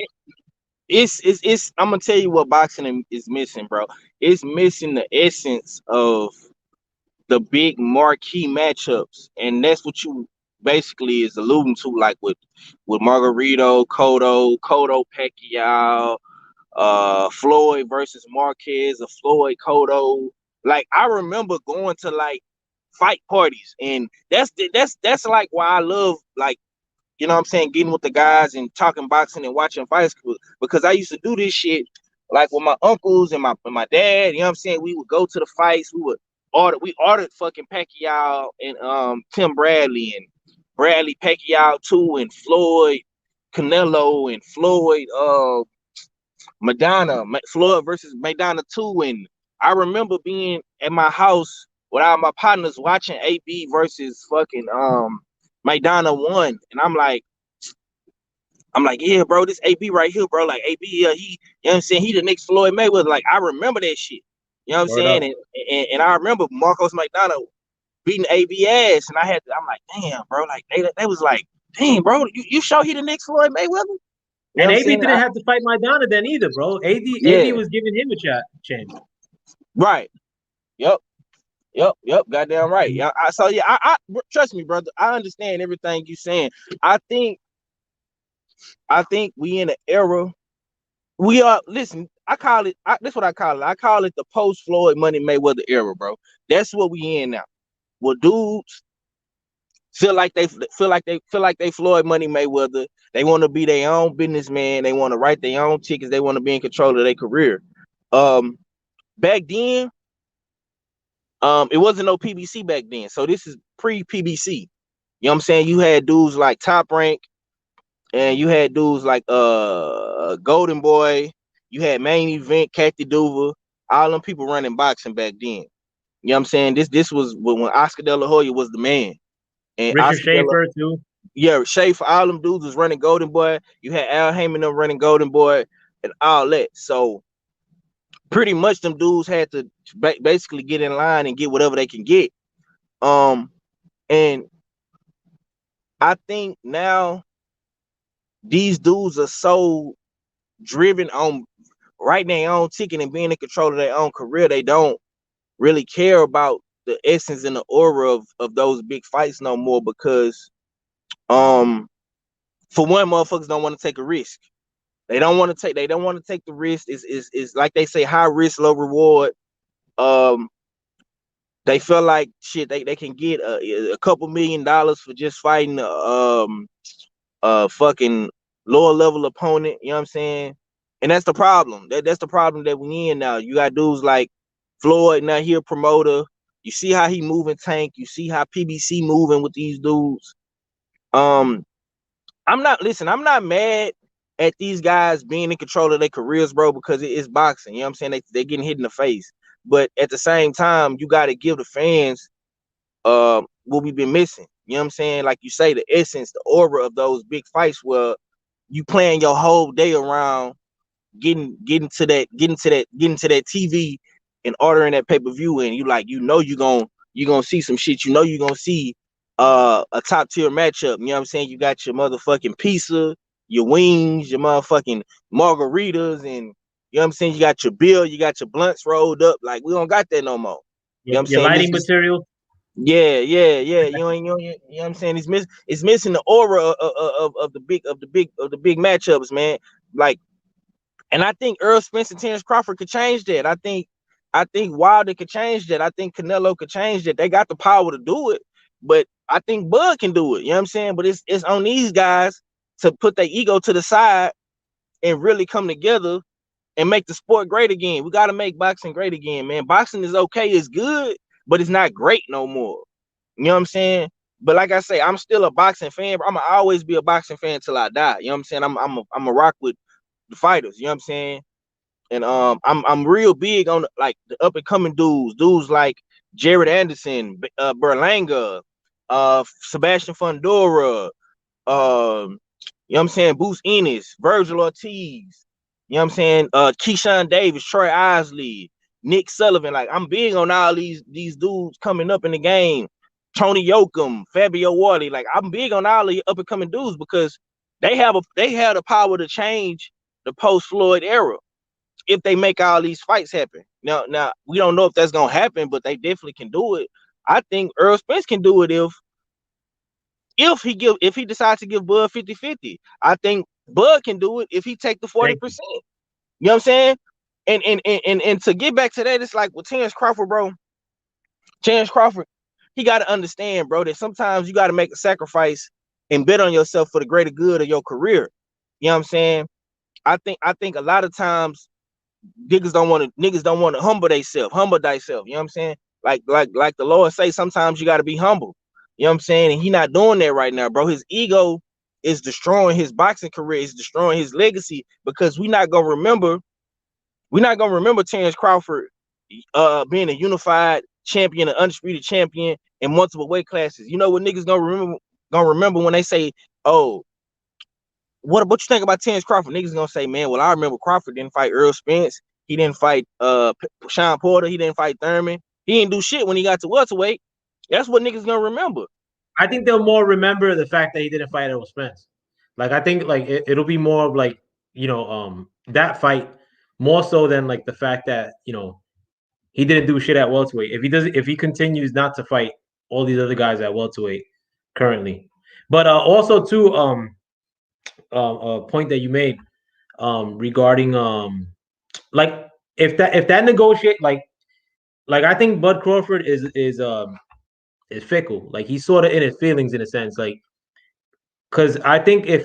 It's I'm gonna tell you what boxing is missing, bro. It's missing the essence of the big marquee matchups, and that's what you basically is alluding to, like with Margarito, Cotto, Pacquiao, Floyd versus Marquez, or Floyd Cotto. Like I remember going to like fight parties, and that's like why I love like, you know what I'm saying, getting with the guys and talking boxing and watching fights, because I used to do this shit like with my uncles and my dad. You know what I'm saying? We would go to the fights. We ordered fucking Pacquiao and Tim Bradley and Bradley Pacquiao too, and Floyd Canelo and Floyd Madonna, Floyd versus Madonna too. And I remember being at my house with all my partners watching AB versus fucking Madonna 1, and I'm like, yeah, bro, this AB right here, bro. Like AB, he, you know what I'm saying? He the next Floyd Mayweather. Like I remember that shit. You know what I'm Word saying? up. And I remember Marcos McDonough beating AB ass, and I'm like, damn, bro. Like they was like, damn, bro, you sure he the next Floyd Mayweather? You know what And I'm AB saying? didn't have to fight Maidana then either, bro. AB Yeah, was giving him a chance. right. Yep. Goddamn right. Yeah. So yeah, I trust me, brother. I understand everything you saying. I think we in an era. We are, listen. I call it. That's what I call it. I call it the post Floyd Money Mayweather era, bro. That's what we in now. Well, dudes feel like they Floyd Money Mayweather. They want to be their own businessman. They want to write their own tickets. They want to be in control of their career. Back then, it wasn't no PBC back then. So this is pre-PBC. You know what I'm saying? You had dudes like Top Rank, and you had dudes like Golden Boy. You had Main Event, Kathy Duva. All them people running boxing back then. You know what I'm saying? This was when Oscar De La Hoya was the man. And Richard Oscar De La, Schaefer too. yeah, Schaefer, all them dudes was running Golden Boy. You had Al Heyman them running Golden Boy. and all that. So pretty much them dudes had to basically get in line and get whatever they can get. And I think now these dudes are so driven on writing their own ticket and being in control of their own career. They don't really care about the essence and the aura of those big fights no more, because for one, motherfuckers don't want to take a risk. They don't want to take the risk. Is like they say, high risk, low reward. They feel like shit, they can get a couple $1,000,000 for just fighting a fucking lower level opponent, you know what I'm saying? And that's the problem. That's the problem that we in now. You got dudes like Floyd, now he a promoter. You see how he moving Tank. You see how PBC moving with these dudes. I'm not mad at these guys being in control of their careers, bro, because it is boxing. You know what I'm saying? They're getting hit in the face. But at the same time, you got to give the fans what we've been missing. You know what I'm saying? Like you say, the essence, the aura of those big fights where you plan your whole day around getting to that TV and ordering that pay-per-view, and you're gonna see some shit. You're gonna see a top tier matchup. You know what I'm saying? You got your motherfucking pizza, your wings, your motherfucking margaritas, and you know what I'm saying? You got your bill, you got your blunts rolled up. Like, we don't got that no more. You know what I'm Your saying? lighting material. Yeah. You know what I'm saying? It's missing the aura of the big matchups, man. Like, and I think Earl Spence and Terrence Crawford could change that. I think Wilder could change that. I think Canelo could change that. They got the power to do it, but I think Bud can do it. You know what I'm saying? But it's on these guys to put their ego to the side and really come together and make the sport great again. We got to make boxing great again, man. Boxing is okay, it's good, but it's not great no more. You know what I'm saying? But like I say, I'm still a boxing fan. I'm gonna always be a boxing fan till I die. You know what I'm saying? I'm a rock with the fighters. You know what I'm saying? And I'm real big on like the up and coming dudes like Jared Anderson, Berlanga, Sebastian Fundora, you know what I'm saying, Boost Ennis, Virgil Ortiz, you know what I'm saying, Keyshawn Davis, Troy Isley, Nick Sullivan. Like, I'm big on all these dudes coming up in the game. Tony Yoakum, Fabio Wardley. Like, I'm big on all the up and coming dudes because they have the power to change the post Floyd era if they make all these fights happen. Now we don't know if that's gonna happen, but they definitely can do it. I think Earl Spence can do it if he decides to give Bud 50-50. I think Bud can do it if he take the 40%. You know what I'm saying? And to get back to that, it's like with Terrence Crawford, bro. Terrence Crawford, he got to understand, bro, that sometimes you got to make a sacrifice and bet on yourself for the greater good of your career. You know what I'm saying? I think a lot of times niggas don't want to humble thyself. You know what I'm saying? Like the Lord say, sometimes you got to be humble. You know what I'm saying? And he not doing that right now, bro. His ego is destroying his boxing career, is destroying his legacy, because we're not gonna remember Terrence Crawford being a unified champion, an undisputed champion in multiple weight classes. You know what niggas gonna remember when they say, "Oh, what you think about Terrence Crawford?" Niggas gonna say, "Man, well, I remember Crawford didn't fight Earl Spence. He didn't fight Sean Porter. He didn't fight Thurman. He didn't do shit when he got to welterweight." That's what niggas gonna remember. I think they'll more remember the fact that he didn't fight Errol Spence. Like, I think like it'll be more of like, that fight more so than like the fact that he didn't do shit at welterweight. If he continues not to fight all these other guys at welterweight currently. But also too, a point that you made regarding like if that negotiate like I think Bud Crawford is fickle. Like, he's sort of in his feelings in a sense. Like, because I think if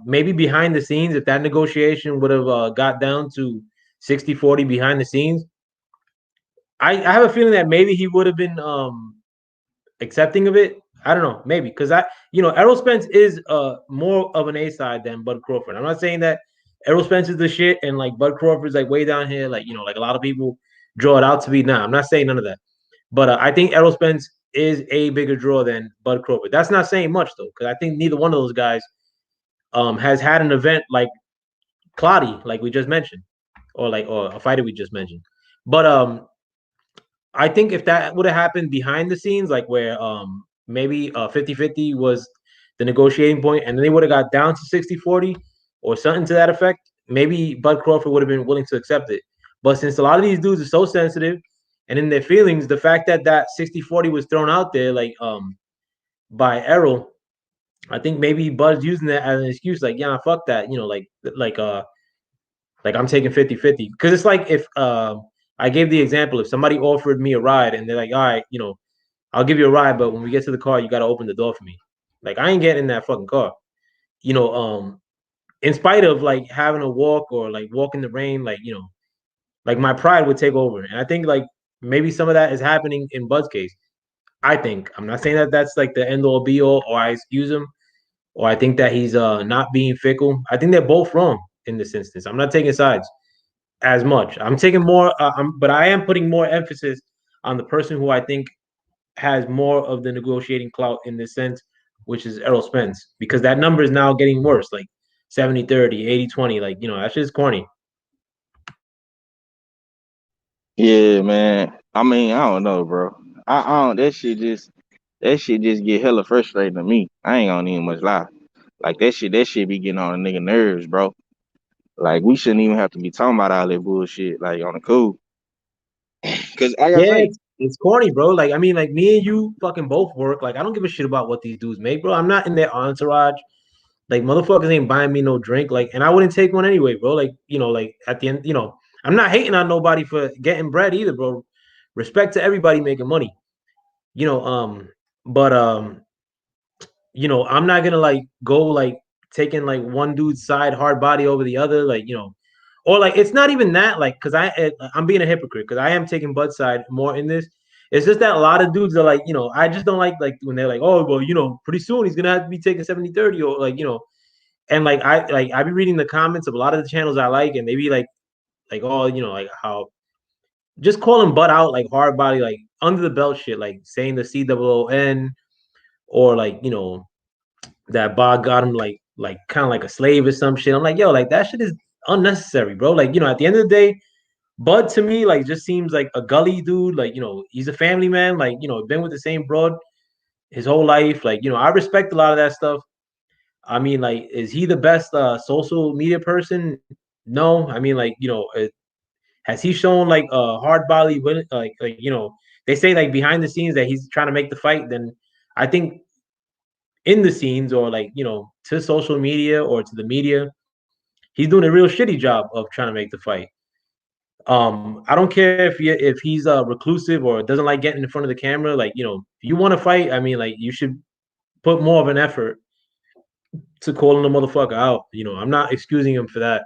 maybe behind the scenes, if that negotiation would have got down to 60-40 behind the scenes, I have a feeling that maybe he would have been accepting of it. I don't know, maybe because Errol Spence is more of an A side than Bud Crawford. I'm not saying that Errol Spence is the shit and like Bud Crawford's like way down here, like like a lot of people draw it out to be. Nah, I'm not saying none of that. But I think Errol Spence is a bigger draw than Bud Crawford. That's not saying much though, because I think neither one of those guys has had an event like Clotty, like we just mentioned, or a fighter we just mentioned. But I think if that would have happened behind the scenes, like where maybe 50-50 was the negotiating point, and then they would have got down to 60-40 or something to that effect, maybe Bud Crawford would have been willing to accept it. But since a lot of these dudes are so sensitive and in their feelings, the fact that that 60-40 was thrown out there, like by Errol, I think maybe Bud's using that as an excuse, like, yeah, fuck that, like I'm taking 50-50. Because it's like if I gave the example, if somebody offered me a ride and they're like, all right, I'll give you a ride, but when we get to the car, you got to open the door for me. Like I ain't getting in that fucking car. In spite of like having a walk or like walk in the rain, like like my pride would take over, and I think like maybe some of that is happening in Bud's case. I think I'm not saying that that's like the end all be all, or I excuse him, or I think that he's not being fickle. I think they're both wrong in this instance. I'm not taking sides as much. I'm taking more, but I am putting more emphasis on the person who I think has more of the negotiating clout in this sense, which is Errol Spence, because that number is now getting worse, like 70-30, 80-20. Like, that shit's corny. Yeah, man. I mean, I don't know, bro. I don't. That shit just get hella frustrating to me. I ain't gonna even much lie. Like that shit be getting on a nigga nerves, bro. Like we shouldn't even have to be talking about all that bullshit, like on the cool. Cause like I Yeah, say, it's corny, bro. Like, I mean, like me and you fucking both work. Like, I don't give a shit about what these dudes make, bro. I'm not in their entourage. Like, motherfuckers ain't buying me no drink. Like, and I wouldn't take one anyway, bro. Like, like at the end, I'm not hating on nobody for getting bread either, bro. Respect to everybody making money. You know, but I'm not gonna like go like taking like one dude's side hard body over the other, like or like it's not even that, like because I'm being a hypocrite because I am taking Bud's side more in this. It's just that a lot of dudes are like, I just don't like when they're like, oh well, pretty soon he's gonna have to be taking 70-30 or like, and like I be reading the comments of a lot of the channels I like, and they be like oh, like how just calling Bud out like hard body, like under the belt shit, like saying the COON or like that Bob got him like kind of like a slave or some shit. I'm like, yo, like that shit is unnecessary, bro. Like, at the end of the day, Bud to me like just seems like a gully dude. Like, he's a family man. Like, been with the same broad his whole life. Like, I respect a lot of that stuff. I mean, like, is he the best social media person? No. I mean, like, has he shown like a hard body like they say like behind the scenes that he's trying to make the fight? Then I think in the scenes or like to social media or to the media, he's doing a real shitty job of trying to make the fight. I don't care if he's reclusive or doesn't like getting in front of the camera. Like, if you want to fight, I mean, like, you should put more of an effort to calling the motherfucker out. I'm not excusing him for that,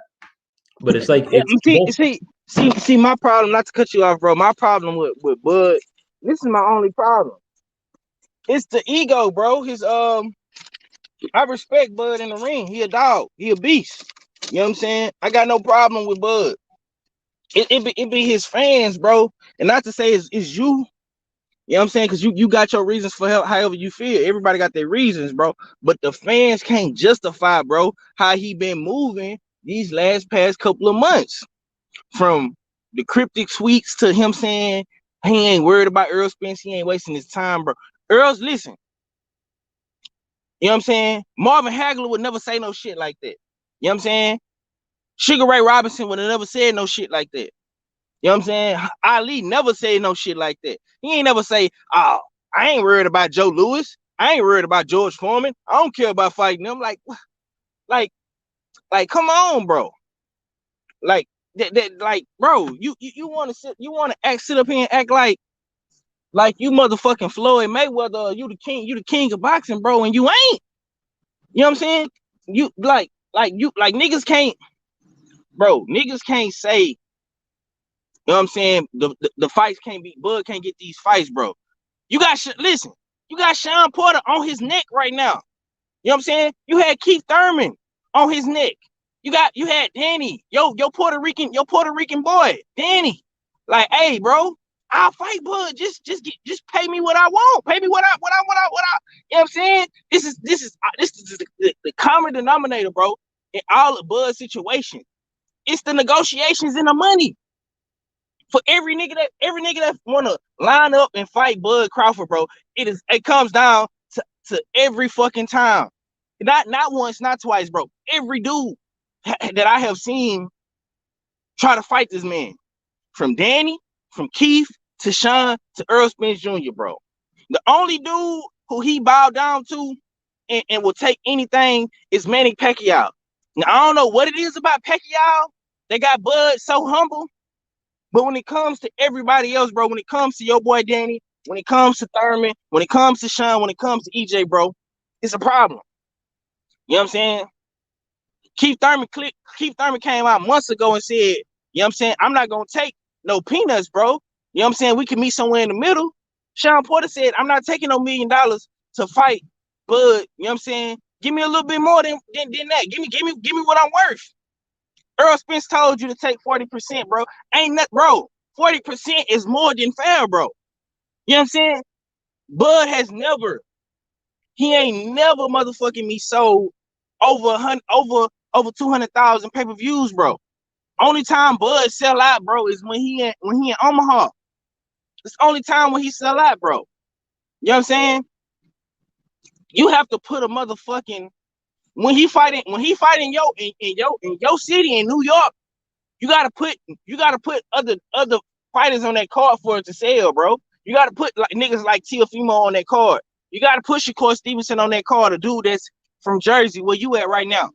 but it's like yeah, it's see, both. see, see, my problem. Not to cut you off, bro. My problem with Bud. This is my only problem. It's the ego, bro. I respect Bud in the ring. He a dog. He a beast. You know what I'm saying? I got no problem with Bud. It be his fans, bro. And not to say it's you. You know what I'm saying? Because you got your reasons for however you feel. Everybody got their reasons, bro. But the fans can't justify, bro, how he been moving these past couple of months. From the cryptic tweets to him saying he ain't worried about Earl Spence. He ain't wasting his time, bro. Listen. You know what I'm saying? Marvin Hagler would never say no shit like that. You know what I'm saying? Sugar Ray Robinson would have never said no shit like that. You know what I'm saying? Ali never said no shit like that. He ain't never say, oh, I ain't worried about Joe Louis. I ain't worried about George Foreman. I don't care about fighting them. Like, come on, bro. Like, like, bro, you want to sit up here and act like you motherfucking Floyd Mayweather, you the king of boxing, bro, and you ain't. You know what I'm saying? You like niggas can't, bro. Niggas can't say, you know what I'm saying? The fights can't be, Bud can't get these fights, bro. You got listen, you got Sean Porter on his neck right now. You know what I'm saying? You had Keith Thurman on his neck. You had Danny, your Puerto Rican boy, Danny. Like, hey, bro, I'll fight Bud. Just pay me what I want. Pay me what I. You know what I'm saying? This is the common denominator, bro, in all of Bud's situations. It's the negotiations and the money. For every nigga that wanna line up and fight Bud Crawford, bro, it comes down to every fucking time. Not once, not twice, bro. Every dude that I have seen try to fight this man, from Danny, from Keith to Sean to Earl Spence Jr., bro. The only dude who he bowed down to and will take anything is Manny Pacquiao. Now, I don't know what it is about Pacquiao. They got Bud so humble. But when it comes to everybody else, bro, when it comes to your boy Danny, when it comes to Thurman, when it comes to Sean, when it comes to EJ, bro, it's a problem. You know what I'm saying? Keith Thurman came out months ago and said, you know what I'm saying, I'm not going to take no peanuts, bro. You know what I'm saying? We can meet somewhere in the middle. Sean Porter said, I'm not taking no $1 million to fight Bud. You know what I'm saying? Give me a little bit more than that. Give me what I'm worth. Earl Spence told you to take 40%, bro. Ain't that, bro? 40% is more than fair, bro. You know what I'm saying? Bud he ain't never motherfucking me sold over 200,000 pay-per-views, bro. Only time Bud sell out, bro, is when he in Omaha. It's the only time when he sell out, bro. You know what I'm saying? You have to put a motherfucking when he fighting in your city in New York. You gotta put other fighters on that card for it to sell, bro. You gotta put like niggas like Teofimo on that card. You gotta put Shakur Stevenson on that card, a dude that's from Jersey, where you at right now.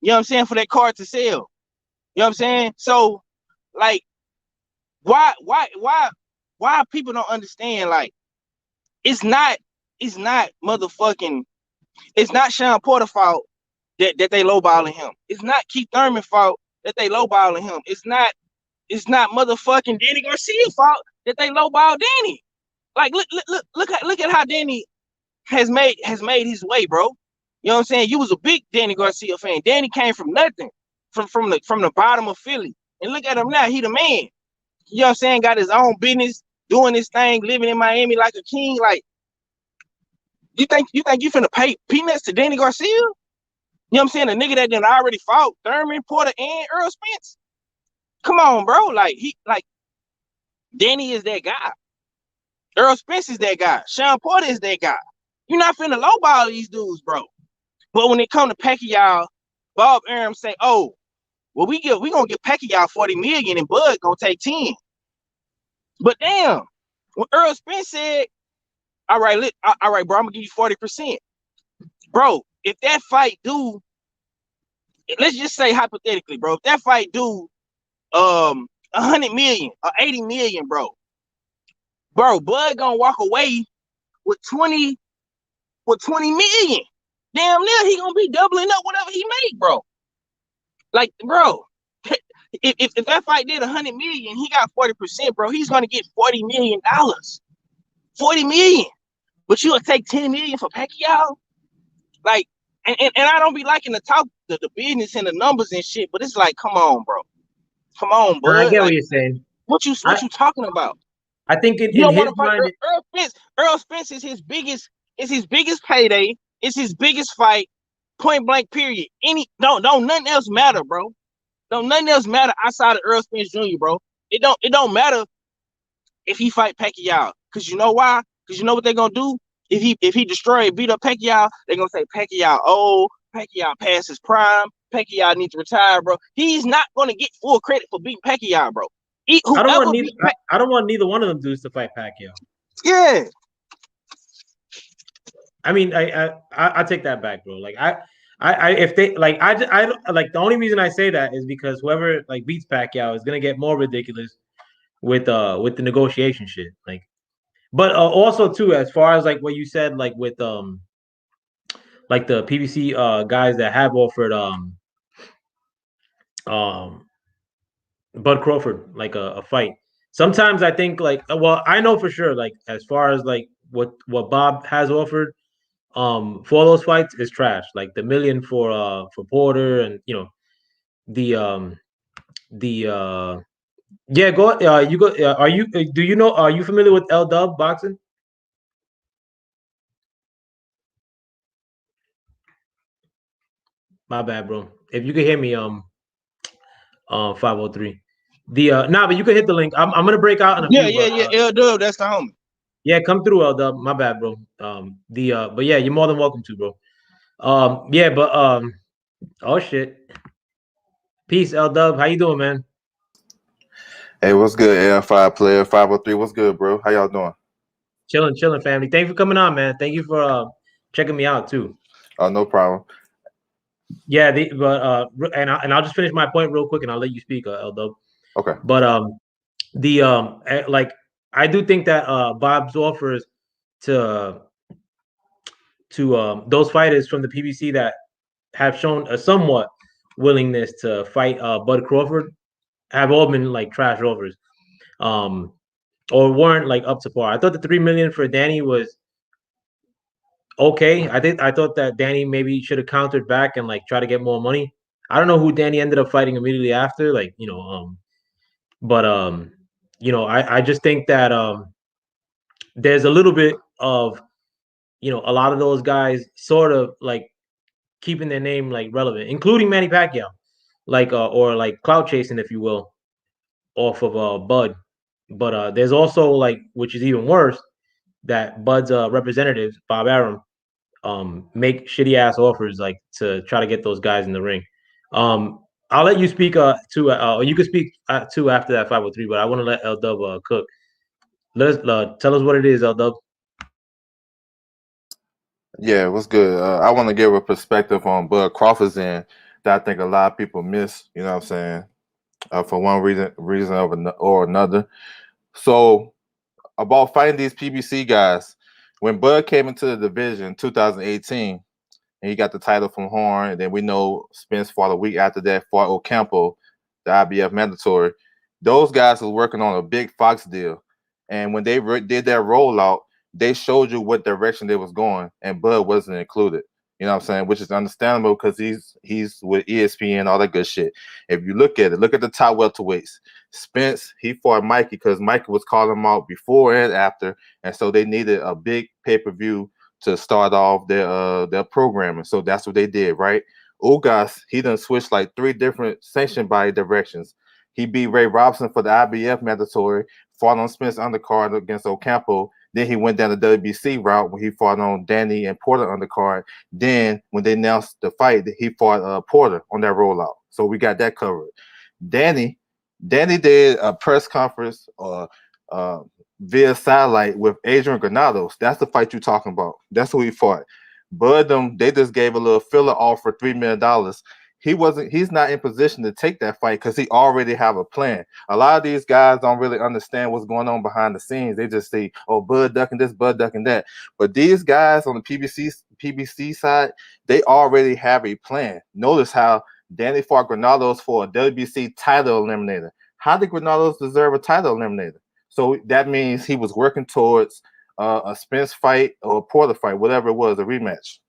You know what I'm saying? For that card to sell. You know what I'm saying? So, like, why people don't understand? Like, it's not motherfucking. It's not Sean Porter fault that they lowballing him. It's not Keith Thurman fault that they lowballing him. It's not motherfucking Danny Garcia's fault that they lowball Danny. Like look at how Danny has made his way, bro. You know what I'm saying? You was a big Danny Garcia fan. Danny came from nothing, from the bottom of Philly, and look at him now. He the man. You know what I'm saying? Got his own business, doing his thing, living in Miami like a king. Like, you think you finna pay peanuts to Danny Garcia? You know what I'm saying? A nigga that done already fought Thurman, Porter, and Earl Spence. Come on, bro. Like Danny is that guy. Earl Spence is that guy. Sean Porter is that guy. You're not finna lowball these dudes, bro. But when it come to Pacquiao, Bob Arum say, "Oh, well, we gonna give Pacquiao 40 million and Bud gonna take 10." But damn, when Earl Spence said, "All right, bro, I'm gonna give you 40%," bro. If that fight do, let's just say hypothetically, bro, if that fight do 100 million or 80 million, bro, Bud gonna walk away with 20 million. Damn near he gonna be doubling up whatever he made, bro. Like, bro, if that fight did 100 million, he got 40%, bro. He's gonna get $40 million. 40 million. But you'll take 10 million for Pacquiao? Like, and I don't be liking to talk the business and the numbers and shit, but it's like, come on, bro. Come on, Bud. I get like, what you're saying. What you talking about? I think You in don't his want to fight mind, Earl Spence. Earl Spence is his biggest payday. It's his biggest fight. Point blank. Period. Don't nothing else matter, bro. Don't nothing else matter outside of Earl Spence Jr., bro. It don't matter if he fight Pacquiao. Cause you know why? Cause you know what they're gonna do? If he beat up Pacquiao, they're gonna say Pacquiao old, Pacquiao past his prime, Pacquiao needs to retire, bro. He's not gonna get full credit for beating Pacquiao, bro. I don't want neither one of them dudes to fight Pacquiao. Yeah. I mean, I take that back, bro. Like if they like I like the only reason I say that is because whoever like beats Pacquiao is gonna get more ridiculous with the negotiation shit. Like, but also too, as far as like what you said, like with like the PBC guys that have offered um Bud Crawford like a fight. Sometimes I think like well I know for sure like as far as like what Bob has offered for those fights is trash. Like the million for Porter and you know the yeah go you go are you do you know are you familiar with L Dub boxing? My bad, bro. If you can hear me 503. But you can hit the link. I'm gonna break out in a few. Yeah. L Dub, that's the homie. Yeah, come through, L Dub. My bad, bro. But yeah, you're more than welcome to, bro. Oh shit. Peace, L Dub. How you doing, man? Hey, what's good, L5 player 503? What's good, bro? How y'all doing? Chilling, family. Thank you for coming on, man. Thank you for checking me out too. No problem. Yeah, I'll just finish my point real quick, and I'll let you speak, L Dub. Okay. But I do think that Bob's offers to those fighters from the PBC that have shown a somewhat willingness to fight Bud Crawford have all been like trash offers, or weren't like up to par. I thought the $3 million for Danny was okay. I thought that Danny maybe should have countered back and like try to get more money. I don't know who Danny ended up fighting immediately after, I just think that there's a little bit of a lot of those guys sort of like keeping their name like relevant, including Manny Pacquiao, or like clout chasing, if you will, off of Bud. But there's also like, which is even worse, that Bud's representatives, Bob Arum, make shitty ass offers like to try to get those guys in the ring. I'll let you speak too. You can speak too after that 503, but I want to let L Dub cook. Let us tell us what it is, L Dub. Yeah, what's good? I want to give a perspective on Bud Crawford's end that I think a lot of people miss. You know what I'm saying? For one reason or another. So about fighting these PBC guys, when Bud came into the division in 2018, and he got the title from Horn, and then we know Spence fought a week after that, fought Ocampo, the IBF mandatory. Those guys was working on a big Fox deal, and when they did that rollout, they showed you what direction they was going, and Bud wasn't included. You know what I'm saying? Which is understandable because he's with ESPN, all that good shit. If you look at it, look at the top welterweights. Spence, he fought Mikey because Mikey was calling him out before and after, and so they needed a big pay-per-view to start off their programming. So that's what they did, right? Ugas, he done switched like 3 different sanction body directions. He beat Ray Robson for the IBF mandatory, fought on Spence undercard against Ocampo. Then he went down the WBC route when he fought on Danny and Porter undercard. Then when they announced the fight, he fought Porter on that rollout. So we got that covered. Danny did a press conference via satellite with Adrian Granados. That's the fight you're talking about. That's who he fought. Bud, they just gave a little filler offer, $3 million. He's not in position to take that fight because he already have a plan. A lot of these guys don't really understand what's going on behind the scenes. They just say, oh, Bud ducking this, Bud ducking that. But these guys on the PBC side, they already have a plan. Notice how Danny fought Granados for a WBC title eliminator. How did Granados deserve a title eliminator? So that means he was working towards a Spence fight or a Porter fight, whatever it was, a rematch.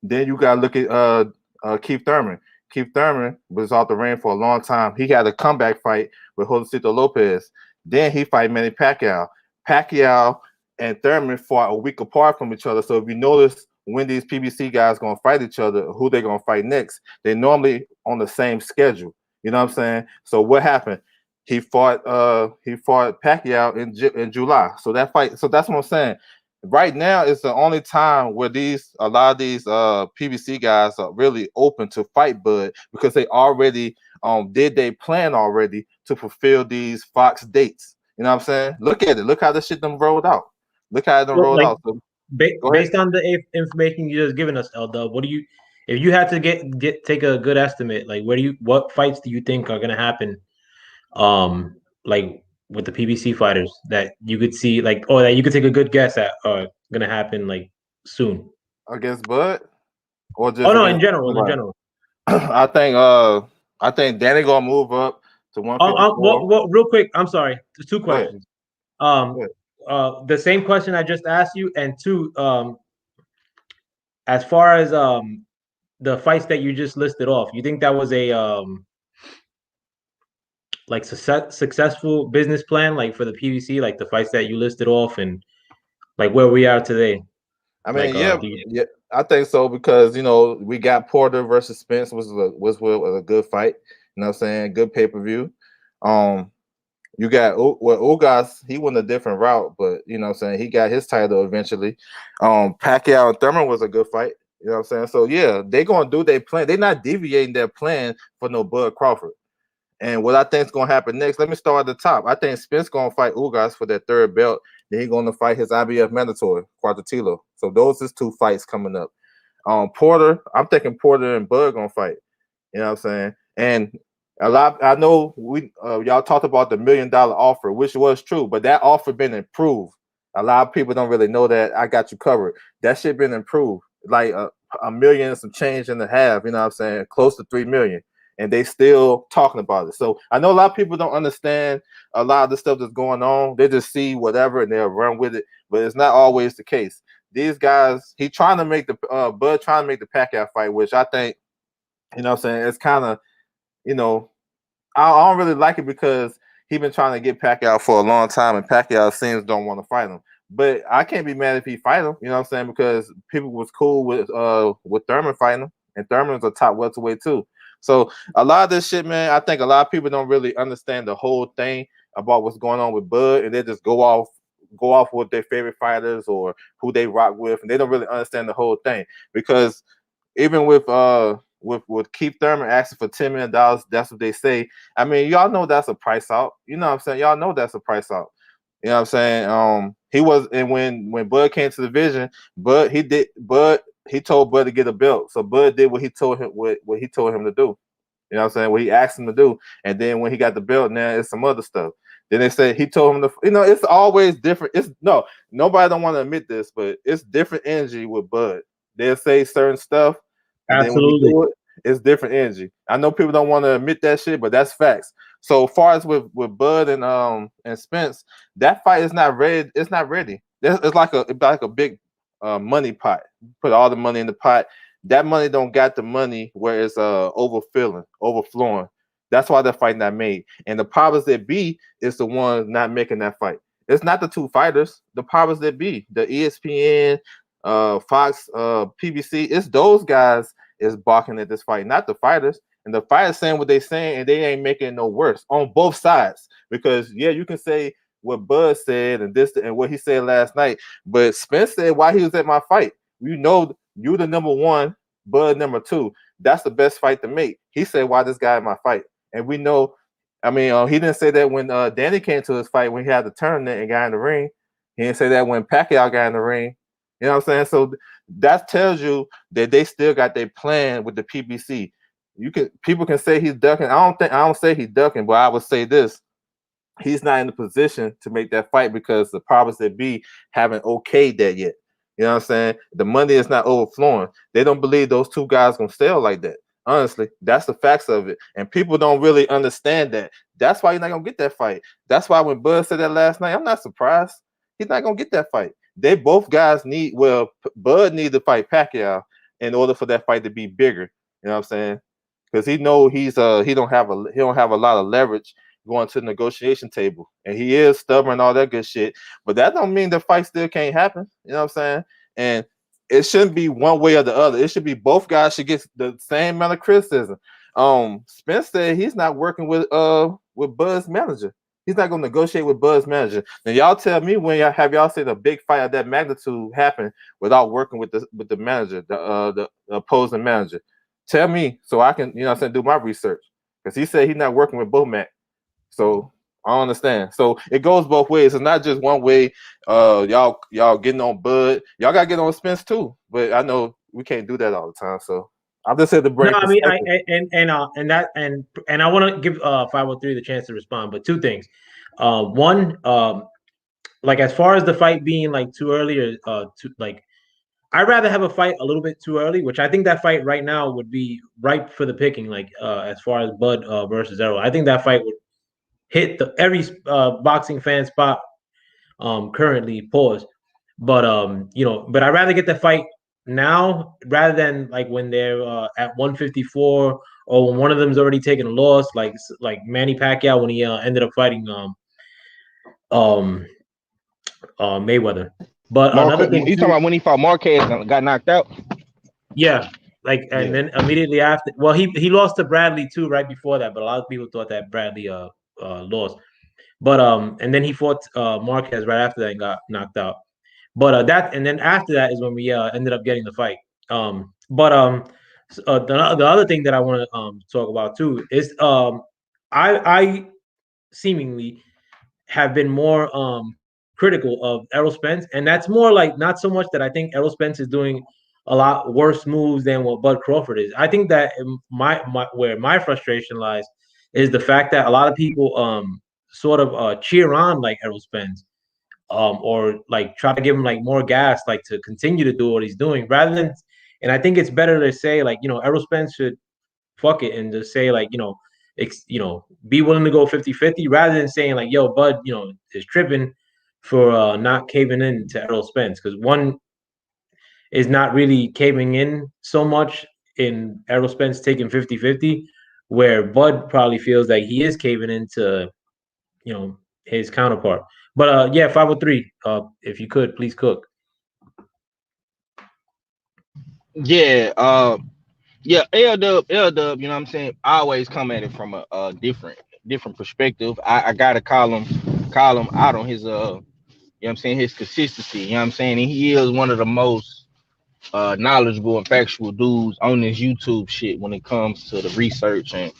Then you got to look at Keith Thurman. Keith Thurman was off the ring for a long time. He had a comeback fight with Josecito Lopez. Then he fight Manny Pacquiao. Pacquiao and Thurman fought a week apart from each other. So if you notice when these PBC guys going to fight each other, who they're going to fight next, they normally on the same schedule. You know what I'm saying? So what happened? He fought Pacquiao in July. So that fight. So that's what I'm saying. Right now, it's the only time where a lot of these PBC guys are really open to fight Bud because they already did their plan already to fulfill these Fox dates. You know what I'm saying? Look at it. Look how this shit done rolled out. Look how it done rolled out. So, based on the information you just given us, L Dub, if you had to take a good estimate, like what fights do you think are gonna happen? Like with the PBC fighters that you could see, like, or that you could take a good guess at are gonna happen like soon against Bud, or just in general. I think Danny gonna move up to 154. Real quick, I'm sorry. There's 2 questions. The same question I just asked you, and 2, as far as the fights that you just listed off, you think that was a like successful business plan, like for the PBC, like the fights that you listed off, and like where we are today? I mean, yeah, I think so because we got Porter versus Spence was a good fight. You know what I'm saying? Good pay-per-view. You got Ugas, he went a different route, but you know what I'm saying, he got his title eventually. Pacquiao and Thurman was a good fight. You know what I'm saying? So yeah, they're gonna do their plan. They're not deviating their plan for no Bud Crawford. And what I think is gonna happen next, let me start at the top. I think Spence gonna fight Ugas for that third belt. Then he's gonna fight his IBF mandatory, Quadratilo. So those is 2 fights coming up. Porter, I'm thinking Porter and Bud gonna fight. You know what I'm saying? And I know y'all talked about the $1 million offer, which was true, but that offer been improved. A lot of people don't really know that. I got you covered. That shit been improved, like a million and some change and a half. You know what I'm saying? Close to 3 million, and they still talking about it. So I know a lot of people don't understand a lot of the stuff that's going on. They just see whatever and they'll run with it, but it's not always the case. These guys, he trying to make the Bud trying to make the Pacquiao fight, which I think, you know what I'm saying, it's kind of, you know, I don't really like it because he been trying to get Pacquiao for a long time, and Pacquiao seems don't want to fight him. But I can't be mad if he fight him, you know what I'm saying, because people was cool with Thurman fighting him, and Thurman's a top welterweight too. So a lot of this shit, man, I think a lot of people don't really understand the whole thing about what's going on with Bud, and they just go off with their favorite fighters or who they rock with, and they don't really understand the whole thing. Because even with Keith Thurman asking for $10 million, that's what they say. I mean, y'all know that's a price out. You know what I'm saying? Y'all know that's a price out. You know what I'm saying? He was, and when Bud came to the division, he told Bud to get a belt. So Bud did what he told him to do. You know what I'm saying? What he asked him to do. And then when he got the belt, now it's some other stuff. Then they said he told him to, you know, it's always different. Nobody don't want to admit this, but it's different energy with Bud. They'll say certain stuff. And Absolutely. then when you do it, it's different energy. I know people don't want to admit that shit, but that's facts. So far as with Bud and Spence, that fight is not ready. It's not ready. It's like a big money pot. Put all the money in the pot. That money don't got the money where it's overflowing. That's why that fight not made. And the powers that be is the ones not making that fight. It's not the 2 fighters. The powers that be, the ESPN, Fox, PBC, it's those guys is balking at this fight, not the fighters. And the fighters saying what they saying, and they ain't making it no worse on both sides. Because yeah, you can say what Bud said and this and what he said last night, but Spence said while he was at my fight, you know, you the number 1, Bud number 2. That's the best fight to make. He said why this guy in my fight, and we know. I mean, he didn't say that when Danny came to his fight when he had the tournament and got in the ring. He didn't say that when Pacquiao got in the ring. You know what I'm saying? So that tells you that they still got their plan with the PBC. People can say he's ducking. I don't say he's ducking, but I would say this: he's not in the position to make that fight because the powers that be haven't okayed that yet. You know what I'm saying? The money is not overflowing. They don't believe those 2 guys gonna sell like that. Honestly, that's the facts of it, and people don't really understand that. That's why you're not gonna get that fight. That's why when Bud said that last night, I'm not surprised. He's not gonna get that fight. They both guys Bud need to fight Pacquiao in order for that fight to be bigger. You know what I'm saying? Because he know he don't have a lot of leverage going to the negotiation table, and he is stubborn and all that good shit. But that don't mean the fight still can't happen. You know what I'm saying? And it shouldn't be one way or the other. It should be both guys should get the same amount of criticism. Spence said he's not working with Bud's manager. He's not going to negotiate with Bud's manager. Now, y'all tell me when y'all seen a big fight of that magnitude happen without working with the manager, the opposing manager. Tell me so I can, you know what I'm saying, do my research. Because he said he's not working with Bomac. So I don't understand. So it goes both ways. It's not just one way. Y'all getting on Bud. Y'all got to get on Spence too. But I know we can't do that all the time. So I'll just say the break. No, I mean, I want to give 503 the chance to respond, but 2 things. One, like as far as the fight being like too early or I'd rather have a fight a little bit too early, which I think that fight right now would be ripe for the picking. Like as far as Bud versus Errol, I think that fight would hit every boxing fan spot currently. Pause, but but I'd rather get the fight now rather than like when they're at 154 or when one of them's already taken a loss, like Manny Pacquiao when he ended up fighting Mayweather. But another thing, you talking about when he fought Marquez and got knocked out? Yeah, Like, and then immediately after, well, he lost to Bradley too right before that, but a lot of people thought that Bradley lost. But and then he fought Marquez right after that and got knocked out. But that, and then after that is when we ended up getting the fight. But the other thing that I want to talk about too is I seemingly have been more critical of Errol Spence, and that's more like not so much that I think Errol Spence is doing a lot worse moves than what Bud Crawford is. I think that my where my frustration lies is the fact that a lot of people sort of cheer on like Errol Spence, or like try to give him like more gas, like to continue to do what he's doing, rather than. And I think it's better to say like, Errol Spence should fuck it and just say like, be willing to go 50-50 rather than saying like, yo, Bud, is tripping for not caving in to Errol Spence, because one is not really caving in so much in Errol Spence taking 50-50, where Bud probably feels like he is caving into, his counterpart. But yeah, 503, if you could, please cook. Yeah, yeah, L-Dub, you know what I'm saying? I always come at it from a different perspective. I gotta call him out on his you know what I'm saying, his consistency, you know what I'm saying? And he is one of the most knowledgeable and factual dudes on this YouTube shit when it comes to the research, and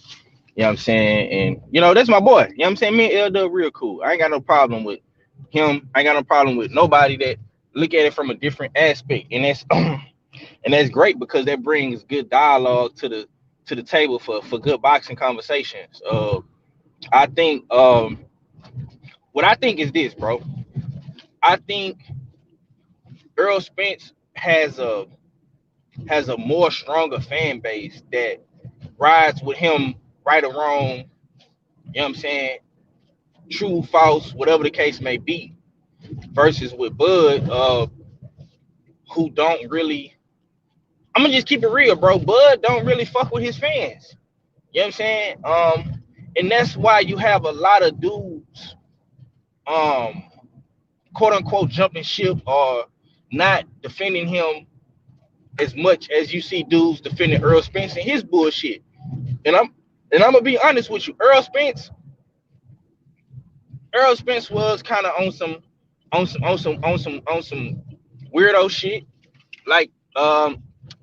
you know what I'm saying, and that's my boy. You know what I'm saying? Me and L-Dub real cool. I ain't got no problem with him. I ain't got no problem with nobody that look at it from a different aspect. And that's and that's great, because that brings good dialogue to the table for good boxing conversations. I think what I think is this, bro. I think Errol Spence has a more stronger fan base that rides with him right or wrong, you know what I'm saying, true, false, whatever the case may be, versus with Bud, who don't really, I'm gonna just keep it real, bro. Bud don't really fuck with his fans. You know what I'm saying? And that's why you have a lot of dudes, quote unquote, jumping ship or not defending him as much as you see dudes defending Errol Spence and his bullshit. And I'm gonna be honest with you, Errol Spence was kind of on some weirdo shit, like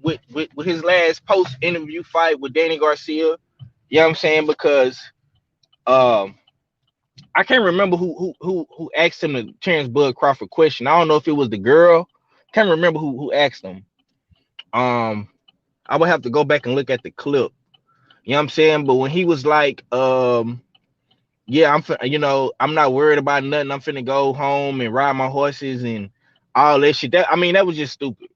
with his last post interview fight with Danny Garcia. You know what I'm saying? Because I can't remember who asked him the Terrence Bud Crawford question. I don't know if it was the girl. Can't remember who asked him. I would have to go back and look at the clip. You know what I'm saying? But when he was like, yeah, I'm not worried about nothing. I'm finna go home and ride my horses and all that shit. That was just stupid.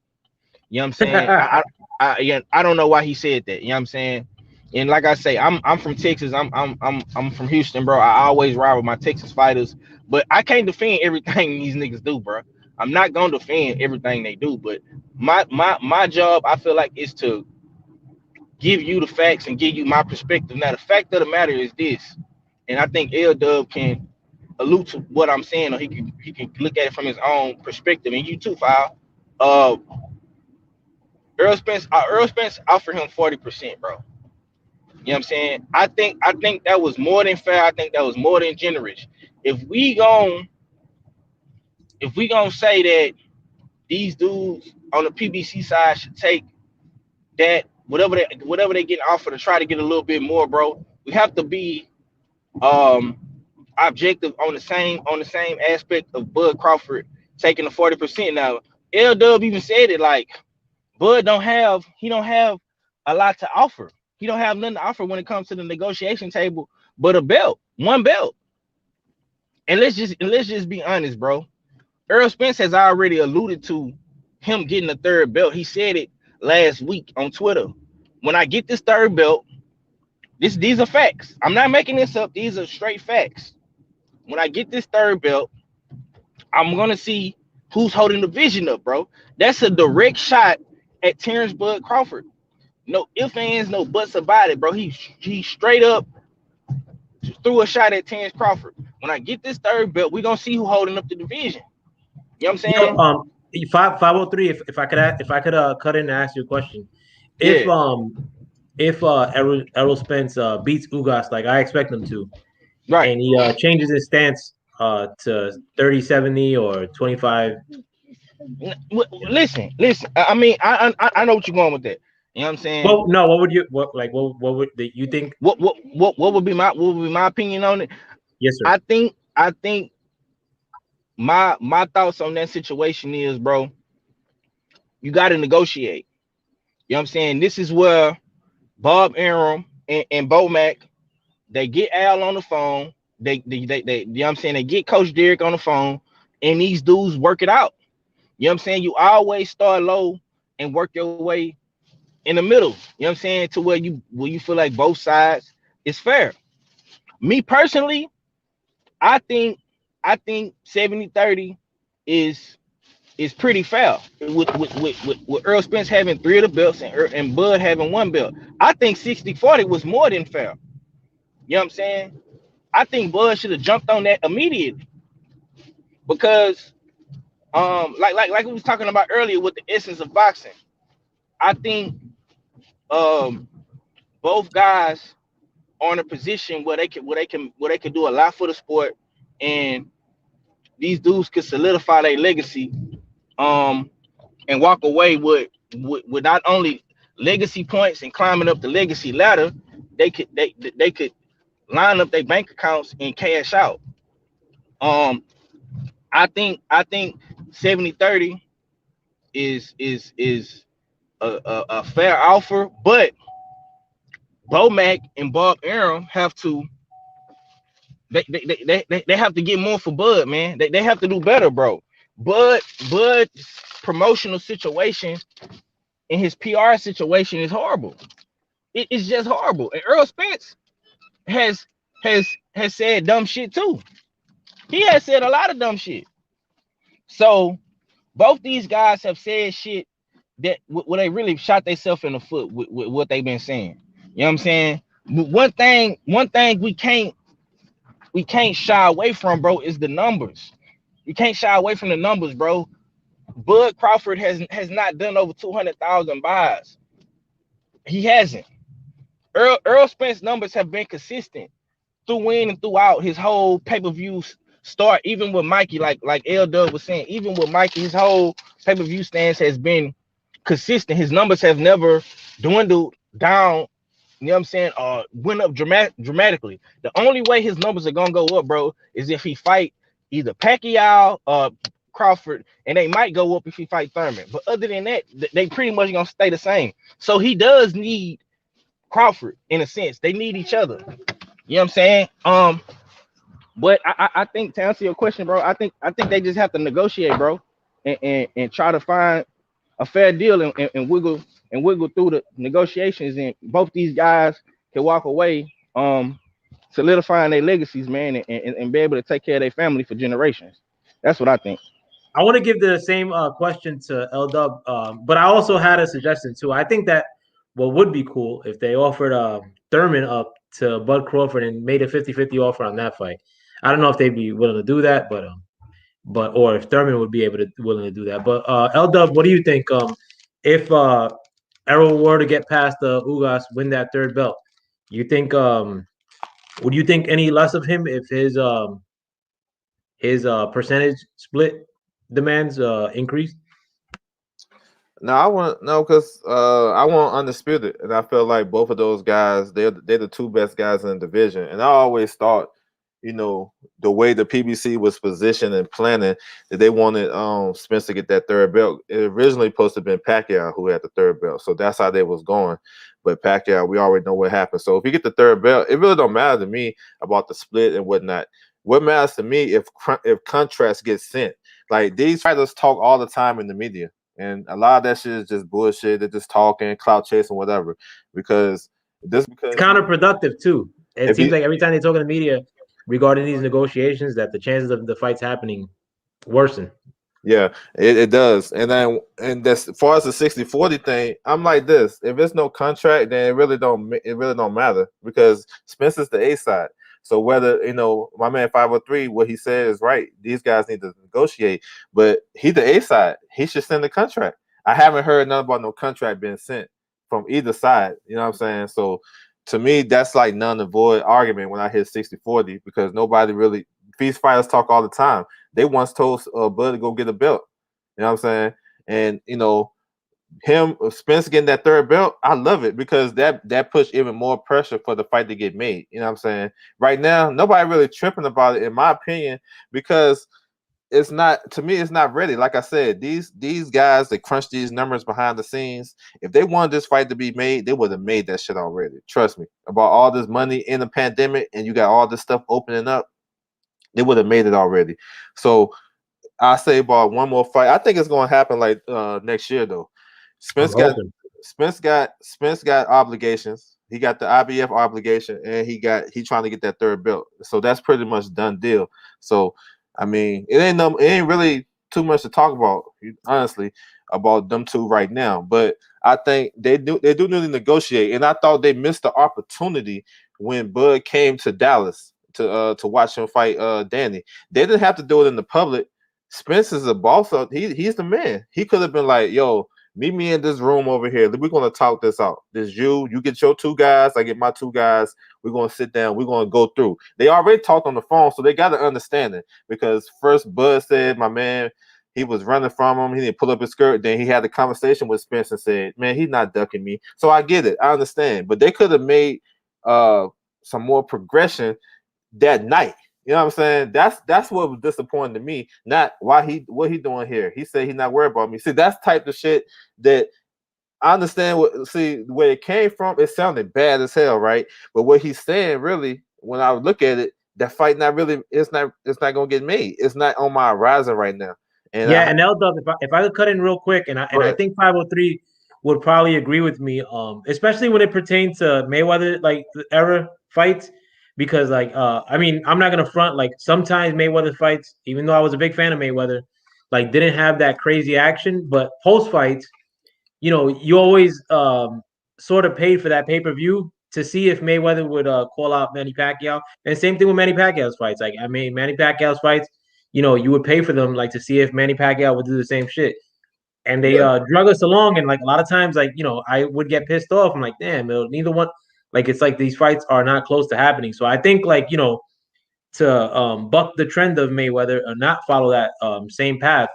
You know what I'm saying? I don't know why he said that. You know what I'm saying? And like I say, I'm from Texas. I'm from Houston, bro. I always ride with my Texas fighters, but I can't defend everything these niggas do, bro. I'm not gonna defend everything they do, but my job, I feel like, is to give you the facts and give you my perspective. Now, the fact of the matter is this, and I think L-Dub can allude to what I'm saying, or he can look at it from his own perspective, and you too, File. Errol Spence offered him 40%, bro. You know what I'm saying? I think that was more than fair. I think that was more than generous. If we gonna say that these dudes on the PBC side should take that whatever they get offered to try to get a little bit more, bro, we have to be objective on the same aspect of Bud Crawford taking the 40%. Now, L-Dub even said it, like, Bud don't have a lot to offer. He don't have nothing to offer when it comes to the negotiation table but a belt, one belt. And let's just be honest, bro. Errol Spence has already alluded to him getting a third belt. He said it last week on Twitter. When I get this third belt, these are facts. I'm not making this up. These are straight facts. When I get this third belt, I'm gonna see who's holding the division up, bro. That's a direct shot at Terrence Bud Crawford. No ifs, ands, no buts about it, bro. He straight up threw a shot at Terrence Crawford. When I get this third belt, we're gonna see who holding up the division. You know what I'm saying? 503. If I could cut in and ask you a question, if Yeah, Errol Spence beats Ugas like I expect him to, right. and he changes his stance to 30-70 or 25. Listen. I mean, I know what you're going with that. You know what I'm saying? Well, no, what would you what would you think? What would be my opinion on it? Yes, sir. I think my thoughts on that situation is, bro, you got to negotiate. You know what I'm saying? This is where Bob Arum and Bo Mac, they get Al on the phone. They you know what I'm saying? They get Coach Derek on the phone, and these dudes work it out. You know what I'm saying? You always start low and work your way in the middle. You know what I'm saying? To where you feel like both sides is fair. Me personally, I think 70-30 is pretty fair. With Earl Spence having 3 of the belts and Bud having 1 belt. I think 60-40 was more than fair. You know what I'm saying? I think Bud should have jumped on that immediately because like we was talking about earlier with the essence of boxing. I think um both guys are in a position where they can do a lot for the sport, and these dudes could solidify their legacy um and walk away with not only legacy points and climbing up the legacy ladder. They could line up their bank accounts and cash out. um I think 70-30 is a fair offer, but Bomac and Bob Arum have to they have to get more for Bud, man. They have to do better, bro. Bud's promotional situation and his PR situation is horrible. It's just horrible. And Earl Spence has has said dumb shit too. He has said a lot of dumb shit. So both these guys have said shit that where they really shot themselves in the foot with what they've been saying. You know what I'm saying? One thing we can't shy away from, bro, is the numbers. You can't shy away from the numbers, bro. Bud Crawford has not done over 200,000 buys. He hasn't. Earl Spence numbers have been consistent through in and throughout his whole pay-per-view start, even with Mikey, like L Dub was saying, even with Mikey, his whole pay-per-view stance has been consistent. His numbers have never dwindled down, you know what I'm saying, went up dramatically. The only way his numbers are gonna go up, bro, is if he fight either Pacquiao or Crawford, and they might go up if he fight Thurman. But other than that, they pretty much gonna stay the same. So he does need Crawford in a sense. They need each other. You know what I'm saying? But I think, to answer your question, bro, I think they just have to negotiate, bro, and try to find a fair deal and wiggle through the negotiations, and both these guys can walk away solidifying their legacies, man, and be able to take care of their family for generations. That's what I think. I want to give the same question to L Dub, but I also had a suggestion too. I think that what would be cool if they offered Thurman up to Bud Crawford and made a 50-50 offer on that fight. I don't know if they'd be willing to do that, but or if Thurman would be willing to do that. But L Dub, what do you think? If Errol were to get past Ugas, win that 3rd belt, you think would you think any less of him if his percentage split demands increase? No, I want no because I want undisputed, and I feel like both of those guys they're the 2 best guys in the division. And I always thought, the way the PBC was positioned and planning that they wanted Spence to get that 3rd belt. It originally supposed to have been Pacquiao who had the 3rd belt, so that's how they was going. But Pacquiao, we already know what happened. So if you get the 3rd belt, it really don't matter to me about the split and whatnot. What matters to me if contracts get sent. Like, these fighters talk all the time in the media. And a lot of that shit is just bullshit. They're just talking, clout chasing, whatever. Because it's counterproductive too. It seems like every time they talk in the media regarding these negotiations, that the chances of the fights happening worsen. Yeah, it does. And that's, as far as the 60-40 thing, I'm like this. If it's no contract, then it really don't matter, because Spence is the A side. So whether, my man 503, what he said is right. These guys need to negotiate, but he the A side. He should send the contract. I haven't heard nothing about no contract being sent. from either side. You know what I'm saying? So to me, that's like none and void argument when I hit 60-40 because nobody really these fighters talk all the time. They once told Bud to go get a belt. You know what I'm saying? And him Spence getting that third belt, I love it because that pushed even more pressure for the fight to get made. You know what I'm saying? Right now, nobody really tripping about it, in my opinion, because it's not to me, it's not ready. Like I said, these guys that crunch these numbers behind the scenes, if they wanted this fight to be made, they would have made that shit already. Trust me. About all this money in the pandemic and you got all this stuff opening up, they would have made it already. So I say about one more fight. I think it's gonna happen like next year though. I'm Spence got hoping. Spence got obligations. He got the IBF obligation, and he trying to get that third belt. So that's pretty much done deal. So I mean, it ain't really too much to talk about, honestly, about them two right now. But I think they do need to negotiate, and I thought they missed the opportunity when Bud came to Dallas to watch him fight Danny. They didn't have to do it in the public. Spence is a boss. He's the man. He could have been like, yo, meet me in this room over here. We're gonna talk this out. This you get your two guys, I get my two guys. We're gonna sit down. We're gonna go through. They already talked on the phone, so they got to understand it. Because first Bud said, my man, he was running from him. He didn't pull up his skirt. Then he had a conversation with Spence and said, man, he's not ducking me. So I get it. I understand. But they could have made some more progression that night. You know what I'm saying? That's what was disappointing to me. Not what he doing here. He said he's not worried about me. See, that's type of shit that I understand. Where it came from, it sounded bad as hell, right? But what he's saying, really, when I look at it, that fight it's not gonna get made. It's not on my horizon right now. And Yeah, and L-Dub, if I could cut in real quick, and I think 503 would probably agree with me, especially when it pertains to Mayweather like the era fights, because like I mean, I'm not gonna front, like sometimes Mayweather fights, even though I was a big fan of Mayweather, like didn't have that crazy action, but post fights, you always sort of paid for that pay-per-view to see if Mayweather would call out Manny Pacquiao. And same thing with Manny Pacquiao's fights. Like, I mean, Manny Pacquiao's fights, you would pay for them like to see if Manny Pacquiao would do the same shit. And they drug us along, and like a lot of times, like, I would get pissed off. I'm like, damn, neither one, like, it's like these fights are not close to happening. So I think, like, to buck the trend of Mayweather or not follow that same path,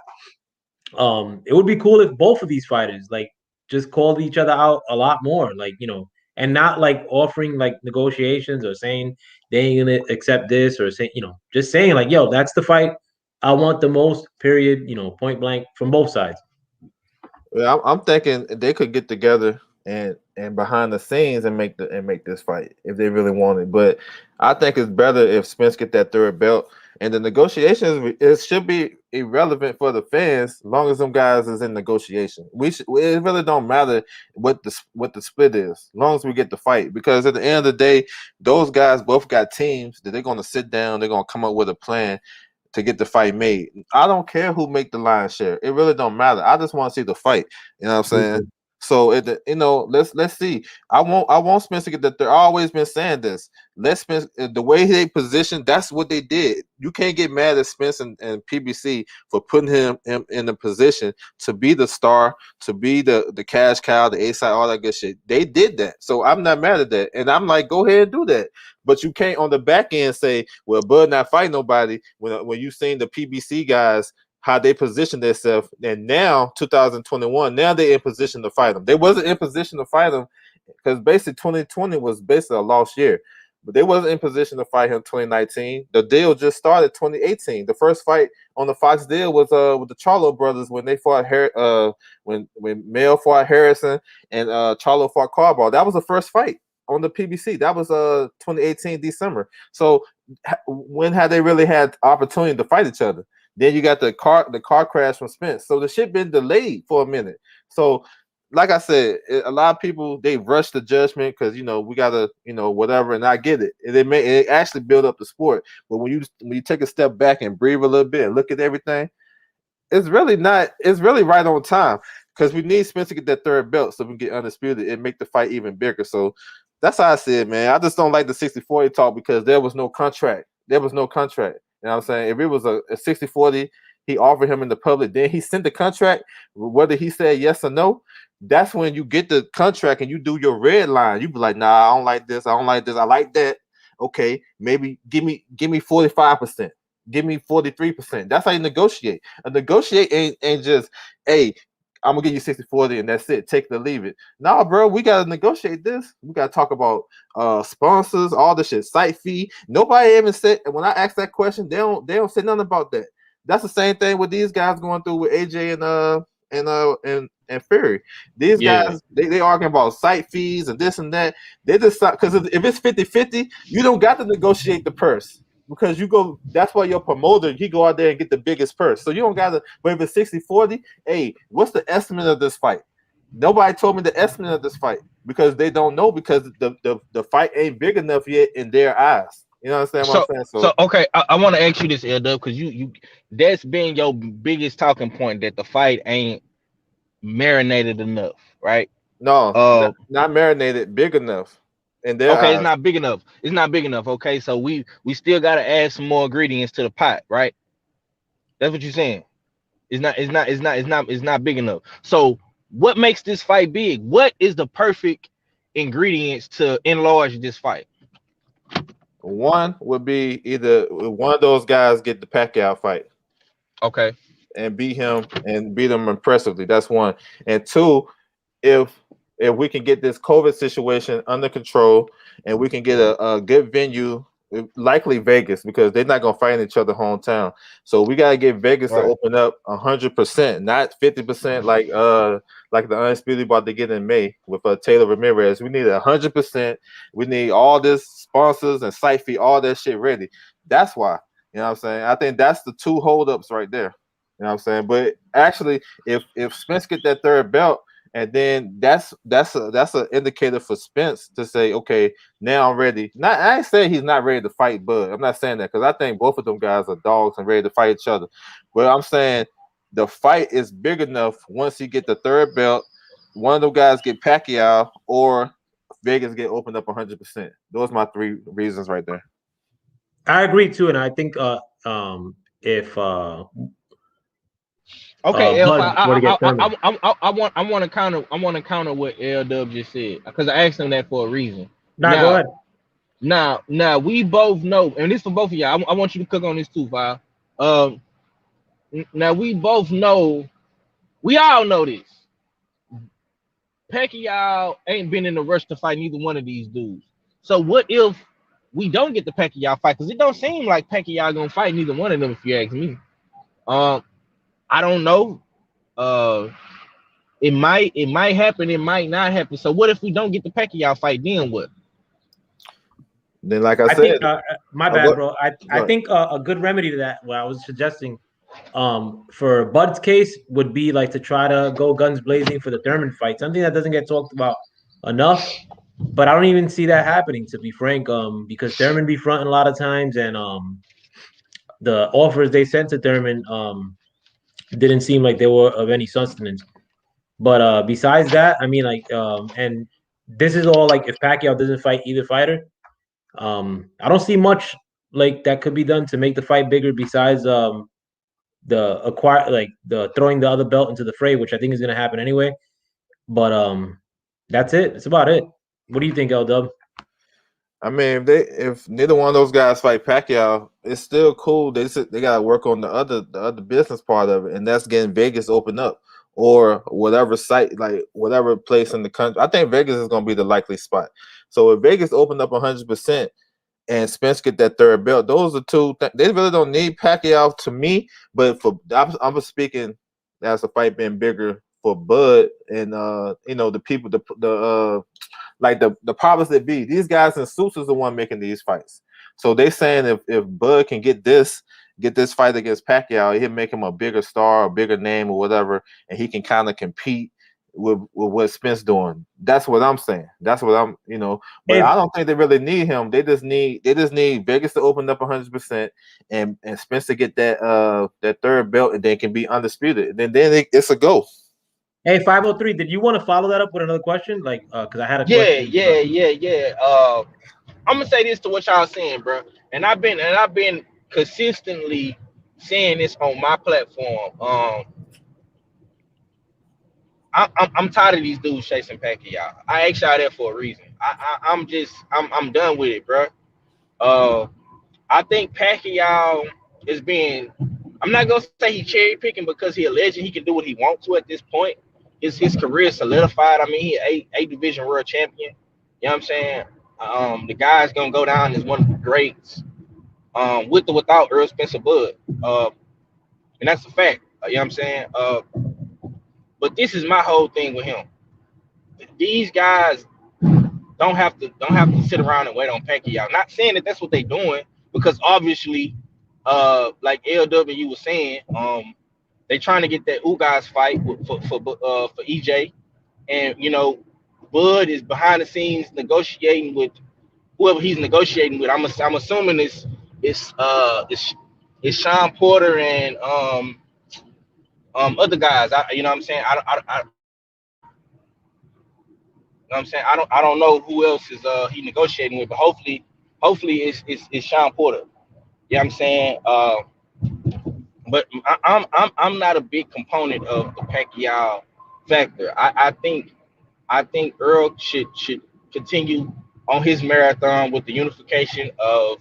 it would be cool if both of these fighters like just called each other out a lot more, like, and not like offering like negotiations or saying they ain't gonna accept this, or saying, just saying like, yo, that's the fight I want the most, period, point blank, from both sides. Yeah, I'm thinking they could get together and behind the scenes and make this fight if they really want it. But I think it's better if Spence get that third belt, and the negotiations, it should be irrelevant for the fans as long as them guys is in negotiation. It really don't matter what the split is, as long as we get the fight. Because at the end of the day, those guys both got teams that they're gonna sit down, they're gonna come up with a plan to get the fight made. I don't care who make the lion's share. It really don't matter. I just want to see the fight. You know what I'm saying? Mhm. So let's see. I want Spence to get the third. I've always been saying this. Let Spence, the way they positioned, that's what they did. You can't get mad at Spence and PBC for putting him in a position to be the star, to be the cash cow, the A side, all that good shit. They did that. So I'm not mad at that. And I'm like, go ahead and do that. But you can't on the back end say, well, Bud not fighting nobody when you seen the PBC guys how they positioned themselves, and now 2021, now they're in position to fight them. They wasn't in position to fight them because basically 2020 was basically a lost year, but they wasn't in position to fight him 2019. The deal just started 2018. The first fight on the Fox deal was with the Charlo brothers when they fought when Mel fought Harrison and Charlo fought Carball. That was the first fight on the PBC. That was 2018 December. So when had they really had opportunity to fight each other? Then you got the car crash from Spence. So the shit been delayed for a minute. So like I said, a lot of people, they rush the judgment because we gotta whatever, and I get it. It actually build up the sport. But when you take a step back and breathe a little bit and look at everything, it's really right on time because we need Spence to get that third belt so we can get undisputed and make the fight even bigger. So that's how I see it, man. I just don't like the 60-40 talk because there was no contract. There was no contract. You know what I'm saying? If it was a 60-40, he offered him in the public, then he sent the contract, whether he said yes or no, that's when you get the contract and you do your red line. You be like, nah, I don't like this. I don't like this. I like that. Okay, maybe give me 45%. Give me 43%. That's how you negotiate. A negotiate ain't just, hey, I'm gonna give you 60-40 and that's it. Take it or leave it. Nah, bro, we gotta negotiate this. We gotta talk about sponsors, all the shit, site fee. Nobody even said, and when I asked that question, they don't say nothing about that. That's the same thing with these guys going through with AJ and Fury. These guys, they arguing about site fees and this and that. They just, because if it's 50-50, you don't got to negotiate the purse. Because you go, that's why your promoter, he go out there and get the biggest purse. So you don't got to, but if it's 60-40, hey, what's the estimate of this fight? Nobody told me the estimate of this fight because they don't know, because the fight ain't big enough yet in their eyes. You know what I'm saying? So okay, I want to ask you this, L-Dub, because you that's been your biggest talking point, that the fight ain't marinated enough, right? No, not marinated big enough in their okay, eyes. it's not big enough. It's not big enough. Okay, so we still got to add some more ingredients to the pot, right? That's what you're saying. It's not big enough. So what makes this fight big? What is the perfect ingredients to enlarge this fight? One would be either one of those guys get the Pacquiao fight. Okay. And beat him impressively. That's one. And two, if we can get this COVID situation under control and we can get a good venue, likely Vegas, because they're not gonna fight in each other hometown. So we gotta get Vegas to open up 100%, not 50% like the Undisputed about to get in May with Taylor Ramirez. We need 100%. We need all this sponsors and site fee, all that shit ready. That's why. You know what I'm saying? I think that's the two holdups right there. You know what I'm saying? But actually, if Spence get that third belt, and then that's an indicator for Spence to say, okay, now I'm ready. Not, I ain't saying he's not ready to fight Bud. I'm not saying that, because I think both of them guys are dogs and ready to fight each other. But I'm saying the fight is big enough once he get the third belt, one of them guys get Pacquiao, or Vegas get opened up 100%. Those are my three reasons right there. I agree too, and I think if okay, I want to counter what L-Dub just said, because I asked him that for a reason. Go ahead. Now we both know, and this for both of y'all. I want you to cook on this too, Val. Now we both know, we all know this. Pacquiao ain't been in a rush to fight neither one of these dudes. So what if we don't get the Pacquiao fight? Because it don't seem like Pacquiao gonna fight neither one of them, if you ask me. I don't know. It might happen. It might not happen. So what if we don't get the Pacquiao fight? Then what? Then, like I said, think, my bad, bro. I think a good remedy to that, what I was suggesting, for Bud's case, would be like to try to go guns blazing for the Thurman fight. Something that doesn't get talked about enough, but I don't even see that happening, to be frank. Because Thurman be fronting a lot of times, and the offers they sent to Thurman didn't seem like they were of any sustenance. But besides that, I mean, like, and this is all like if Pacquiao doesn't fight either fighter, I don't see much like that could be done to make the fight bigger besides the throwing the other belt into the fray, which I think is going to happen anyway. But that's it. That's about it. What do you think, L-Dub? I mean, if neither one of those guys fight Pacquiao, it's still cool. They gotta work on the other business part of it, and that's getting Vegas open up, or whatever site, like whatever place in the country. I think Vegas is gonna be the likely spot. So if Vegas open up 100% and Spence get that third belt, those are two. They really don't need Pacquiao to me, but I'm speaking as a fight being bigger for Bud and the people, like the powers that be. These guys in suits is the one making these fights. So they saying if Bud can get this fight against Pacquiao, he'll make him a bigger star, a bigger name, or whatever, and he can kind of compete with what Spence doing. That's what I'm saying. That's what I'm, But I don't think they really need him. They just need Vegas to open up 100% and Spence to get that third belt, and then can be undisputed. And then it's a go. Hey, 503, did you want to follow that up with another question? Like, because I had a question. Yeah. I'm gonna say this to what y'all saying, bro. And I've been consistently saying this on my platform. I'm tired of these dudes chasing Pacquiao. I asked y'all that for a reason. I'm done with it, bro. I think Pacquiao is being. I'm not gonna say he cherry picking because he a legend. He can do what he wants to at this point. His career solidified. I mean, he a division world champion. You know what I'm saying? The guy's gonna go down as one of the greats. With or without Earl Spencer Bud. And that's a fact. You know what I'm saying? But this is my whole thing with him. These guys don't have to sit around and wait on Pacquiao. Not saying that that's what they're doing, because obviously, like LW was saying, they trying to get that Ugas fight for EJ, and Bud is behind the scenes negotiating with whoever he's negotiating with. I'm assuming it's Sean Porter and other guys. You know what I'm saying? I don't know who else is he negotiating with, but hopefully it's Sean Porter. You know what I'm saying? But I'm not a big component of the Pacquiao factor. I think Earl should continue on his marathon with the unification of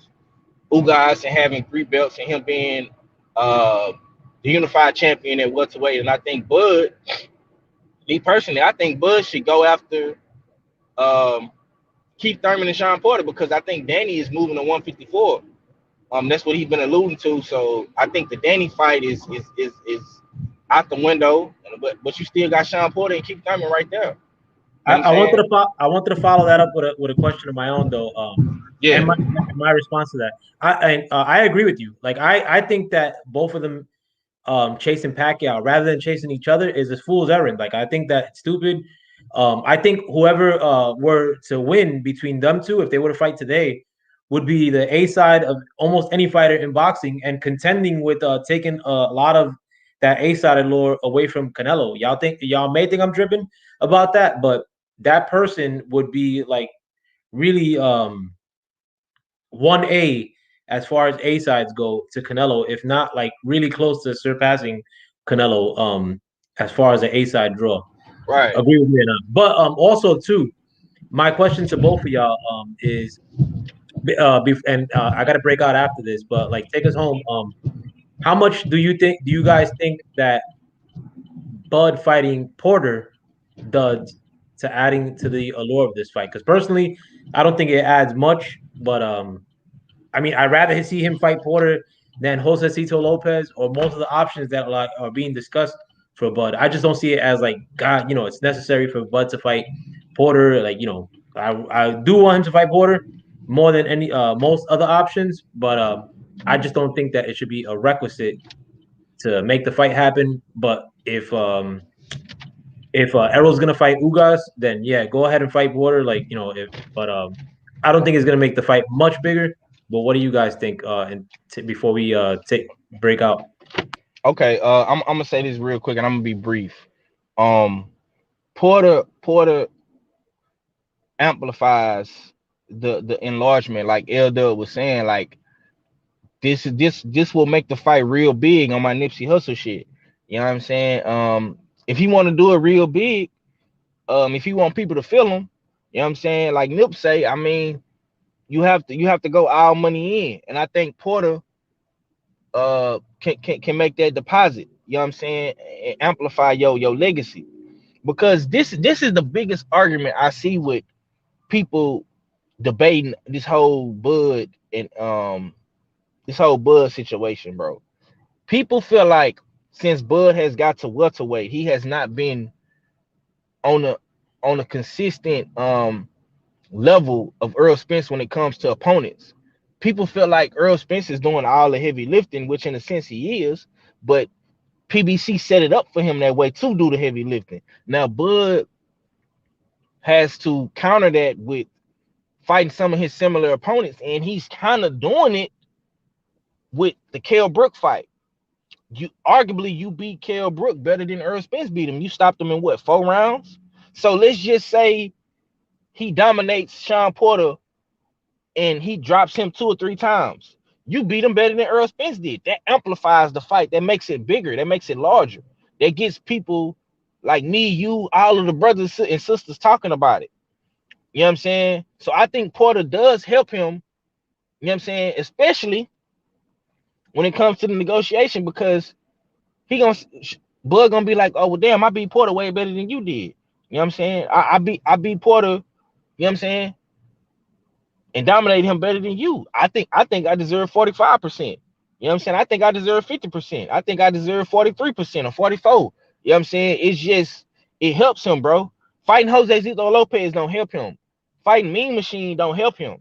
Ugas and having 3 belts and him being the unified champion at welterweight. And I think Bud, me personally, I think Bud should go after Keith Thurman and Sean Porter, because I think Danny is moving to 154. That's what he's been alluding to. So I think the Danny fight is out the window, but you still got Sean Porter and Keith Thurman right there. I wanted to follow that up with a question of my own though. Yeah. And my response to that, I agree with you. Like I think that both of them chasing Pacquiao rather than chasing each other is a fool's errand. Like I think that it's stupid. I think whoever were to win between them two, if they were to fight today, would be the A side of almost any fighter in boxing, and contending with taking a lot of that A side lore away from Canelo. Y'all may think I'm tripping about that, but that person would be like really 1A as far as A sides go to Canelo, if not like really close to surpassing Canelo as far as an A side draw. Right. Agree with me or not. But also too, my question to both of y'all is I got to break out after this, but like take us home. How much do you guys think that Bud fighting Porter does to adding to the allure of this fight? Because personally, I don't think it adds much, but I mean, I'd rather see him fight Porter than Josecito Lopez or most of the options that are being discussed for Bud. I just don't see it as like, God, it's necessary for Bud to fight Porter. Like, I do want him to fight Porter more than any most other options, but I just don't think that it should be a requisite to make the fight happen. But if Errol's gonna fight Ugas, then yeah, go ahead and fight Porter. Like I don't think it's gonna make the fight much bigger. But what do you guys think? Before we break out. Okay, I'm gonna say this real quick, and I'm gonna be brief. Porter amplifies the enlargement, like L-Dub was saying. Like this will make the fight real big on my Nipsey Hussle shit. You know what I'm saying? If he want to do it real big, if he want people to feel him, you know what I'm saying? Like Nip say, I mean, you have to go all money in, and I think Porter can make that deposit. You know what I'm saying? And amplify your legacy, because this is the biggest argument I see with people debating this whole Bud and this whole Bud situation, bro. People feel like since Bud has got to welterweight, he has not been on a consistent level of Earl Spence when it comes to opponents. People feel like Earl Spence is doing all the heavy lifting, which in a sense he is, but PBC set it up for him that way to do the heavy lifting. Now Bud has to counter that with fighting some of his similar opponents, and he's kind of doing it with the Kell Brook fight. You beat Kell Brook better than Earl Spence beat him. You stopped him in what, 4 rounds? So let's just say he dominates Sean Porter and he drops him 2 or 3 times. You beat him better than Earl Spence did. That amplifies the fight. That makes it bigger. That makes it larger. That gets people like me, you, all of the brothers and sisters talking about it. You know what I'm saying? So I think Porter does help him. You know what I'm saying? Especially when it comes to the negotiation, because he gonna Bud gonna be like, oh well, damn, I beat Porter way better than you did. You know what I'm saying? I beat Porter. You know what I'm saying? And dominate him better than you. I think I deserve 45%. You know what I'm saying? I think I deserve 50%. I think I deserve 43% or 44. You know what I'm saying? It's just it helps him, bro. Fighting Jose Zito Lopez don't help him. Fighting Mean Machine don't help him.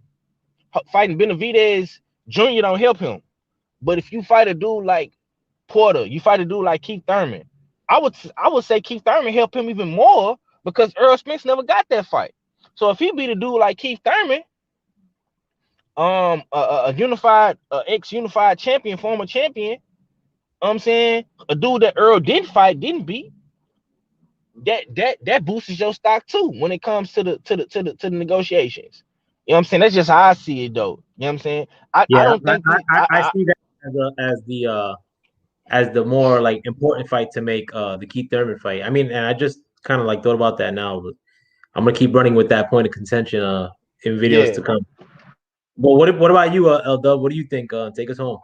Fighting Benavidez Jr. don't help him. But if you fight a dude like Porter, you fight a dude like Keith Thurman, I would say Keith Thurman helped him even more because Earl Spence never got that fight. So if he beat a dude like Keith Thurman, a unified ex-unified champion, former champion, I'm saying a dude that Earl didn't fight, didn't beat, that boosts your stock too when it comes to the negotiations. You know what I'm saying? That's just how I see it though. You know what I'm saying? I Yeah, don't think I see that as the more like important fight to make the Keith Thurman fight. I mean, and I just kind of like thought about that now, but I'm gonna keep running with that point of contention in videos yeah. to come. But what about you, L Dub? What do you think? Take us home.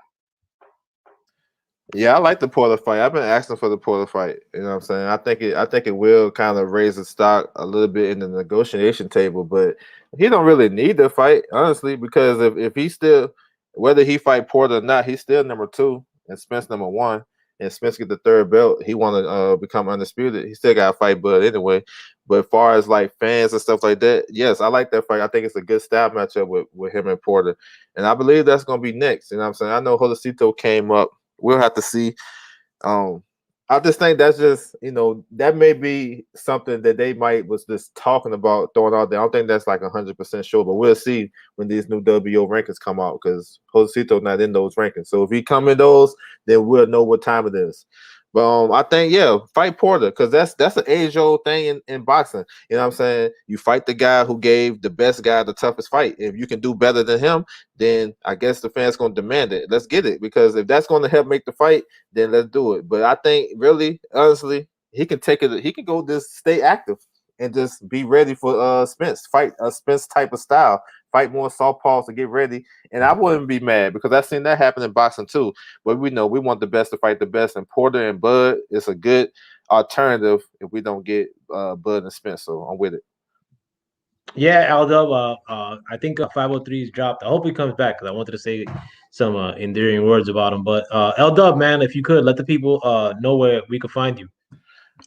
Yeah, I like the Porter fight. I've been asking for the Porter fight. You know what I'm saying? I think it will kind of raise the stock a little bit in the negotiation table, but he don't really need the fight, honestly, because if he still, whether he fight Porter or not, he's still number 2 and Spence number 1, and Spence get the 3rd belt. He want to become undisputed. He still got to fight Bud anyway. But as far as like fans and stuff like that, yes, I like that fight. I think it's a good style matchup with him and Porter, and I believe that's gonna be next. You know what I'm saying? I know Josecito came up. We'll have to see. I just think that's just, that may be something that they might was just talking about throwing out there. I don't think that's like 100% sure, but we'll see when these new WO rankings come out because Josecito's not in those rankings. So if he come in those, then we'll know what time it is. But I think, yeah, fight Porter because that's an age-old thing in boxing. You know what I'm saying? You fight the guy who gave the best guy the toughest fight. If you can do better than him, then I guess the fans going to demand it. Let's get it because if that's going to help make the fight, then let's do it. But I think really, honestly, he can take it. He can go just stay active and just be ready for Spence. Fight a Spence type of style. Fight more southpaws to get ready. And I wouldn't be mad because I've seen that happen in boxing too. But we know we want the best to fight the best. And Porter and Bud is a good alternative if we don't get Bud and Spence. So I'm with it. Yeah, Aldub, I think 503's dropped. I hope he comes back because I wanted to say some endearing words about him. But L-Dub, man, if you could, let the people know where we could find you.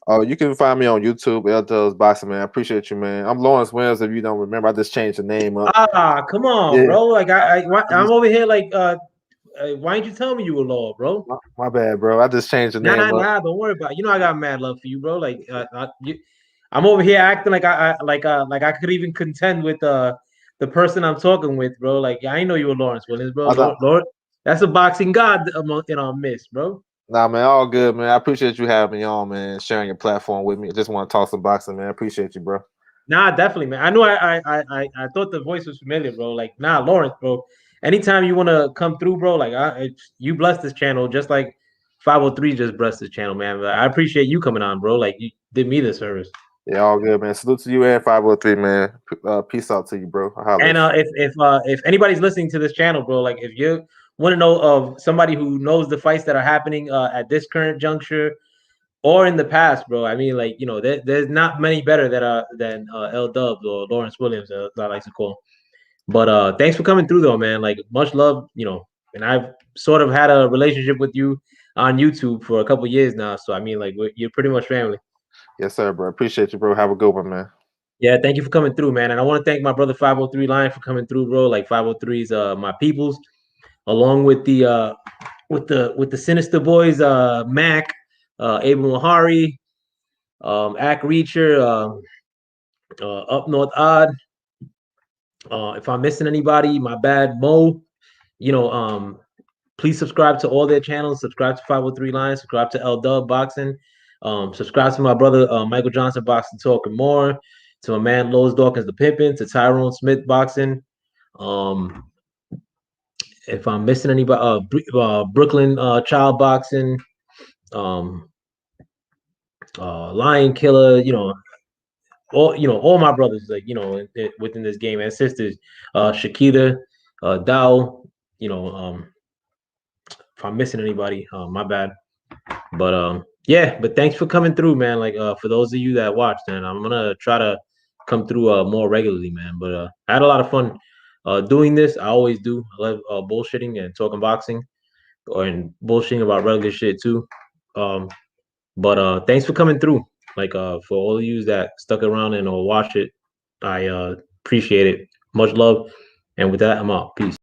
You can find me on YouTube, L Boxing, man. I appreciate you, man. I'm Lawrence Williams. If you don't remember, I just changed the name up. Come on, bro. Like I'm over here. Like, why didn't you tell me you were Law, bro? My bad, bro. I just changed the name up. Nah. Don't worry about it. You know I got mad love for you, bro. Like, I'm over here acting like I could even contend with the person I'm talking with, bro. Like, I know you were Lawrence Williams, bro. Lord, that's a boxing god in our midst, bro. Nah, man, all good, man. I appreciate you having me on, man, sharing your platform with me. I just want to talk some boxing, man. I appreciate you, bro. Nah, definitely, man. I know I thought the voice was familiar, bro. Like, nah, Lawrence, bro. Anytime you want to come through, bro, like you bless this channel just like 503 just blessed this channel, man. But I appreciate you coming on, bro. Like, you did me the service. Yeah, all good, man. Salute to you and 503, man. Peace out to you, bro. And if anybody's listening to this channel, bro, like if you want to know of somebody who knows the fights that are happening at this current juncture or in the past, bro, I mean, like, there's not many better than L Dubs or Lawrence Williams, as I like to call. But thanks for coming through, though, man. Like, much love, and I've sort of had a relationship with you on YouTube for a couple of years now. So I mean, like, you're pretty much family. Yes, sir, bro. Appreciate you, bro. Have a good one, man. Yeah, thank you for coming through, man. And I want to thank my brother 503 Lion for coming through, bro. Like 503's my peoples, along with the Sinister Boys, Mac, Abel Mahari, Ak Reacher, Up North Odd. If I'm missing anybody, my bad, Mo. Please subscribe to all their channels. Subscribe to 503 Lion. Subscribe to L Dub Boxing. Subscribe to my brother Michael Johnson Boxing Talk and More. To my man Lowe's Dawkins the Pimpin', to Tyrone Smith Boxing. If I'm missing anybody, Brooklyn Child Boxing. Lion Killer, all my brothers, like, within this game, and sisters, Shakita, Dow, if I'm missing anybody, my bad. But yeah, but thanks for coming through, man. Like, for those of you that watched, and I'm gonna try to come through more regularly, man. But I had a lot of fun doing this. I always do. I love bullshitting and talking boxing, and bullshitting about regular shit too. But thanks for coming through. Like, for all of you that stuck around and watch it, I appreciate it. Much love. And with that, I'm out. Peace.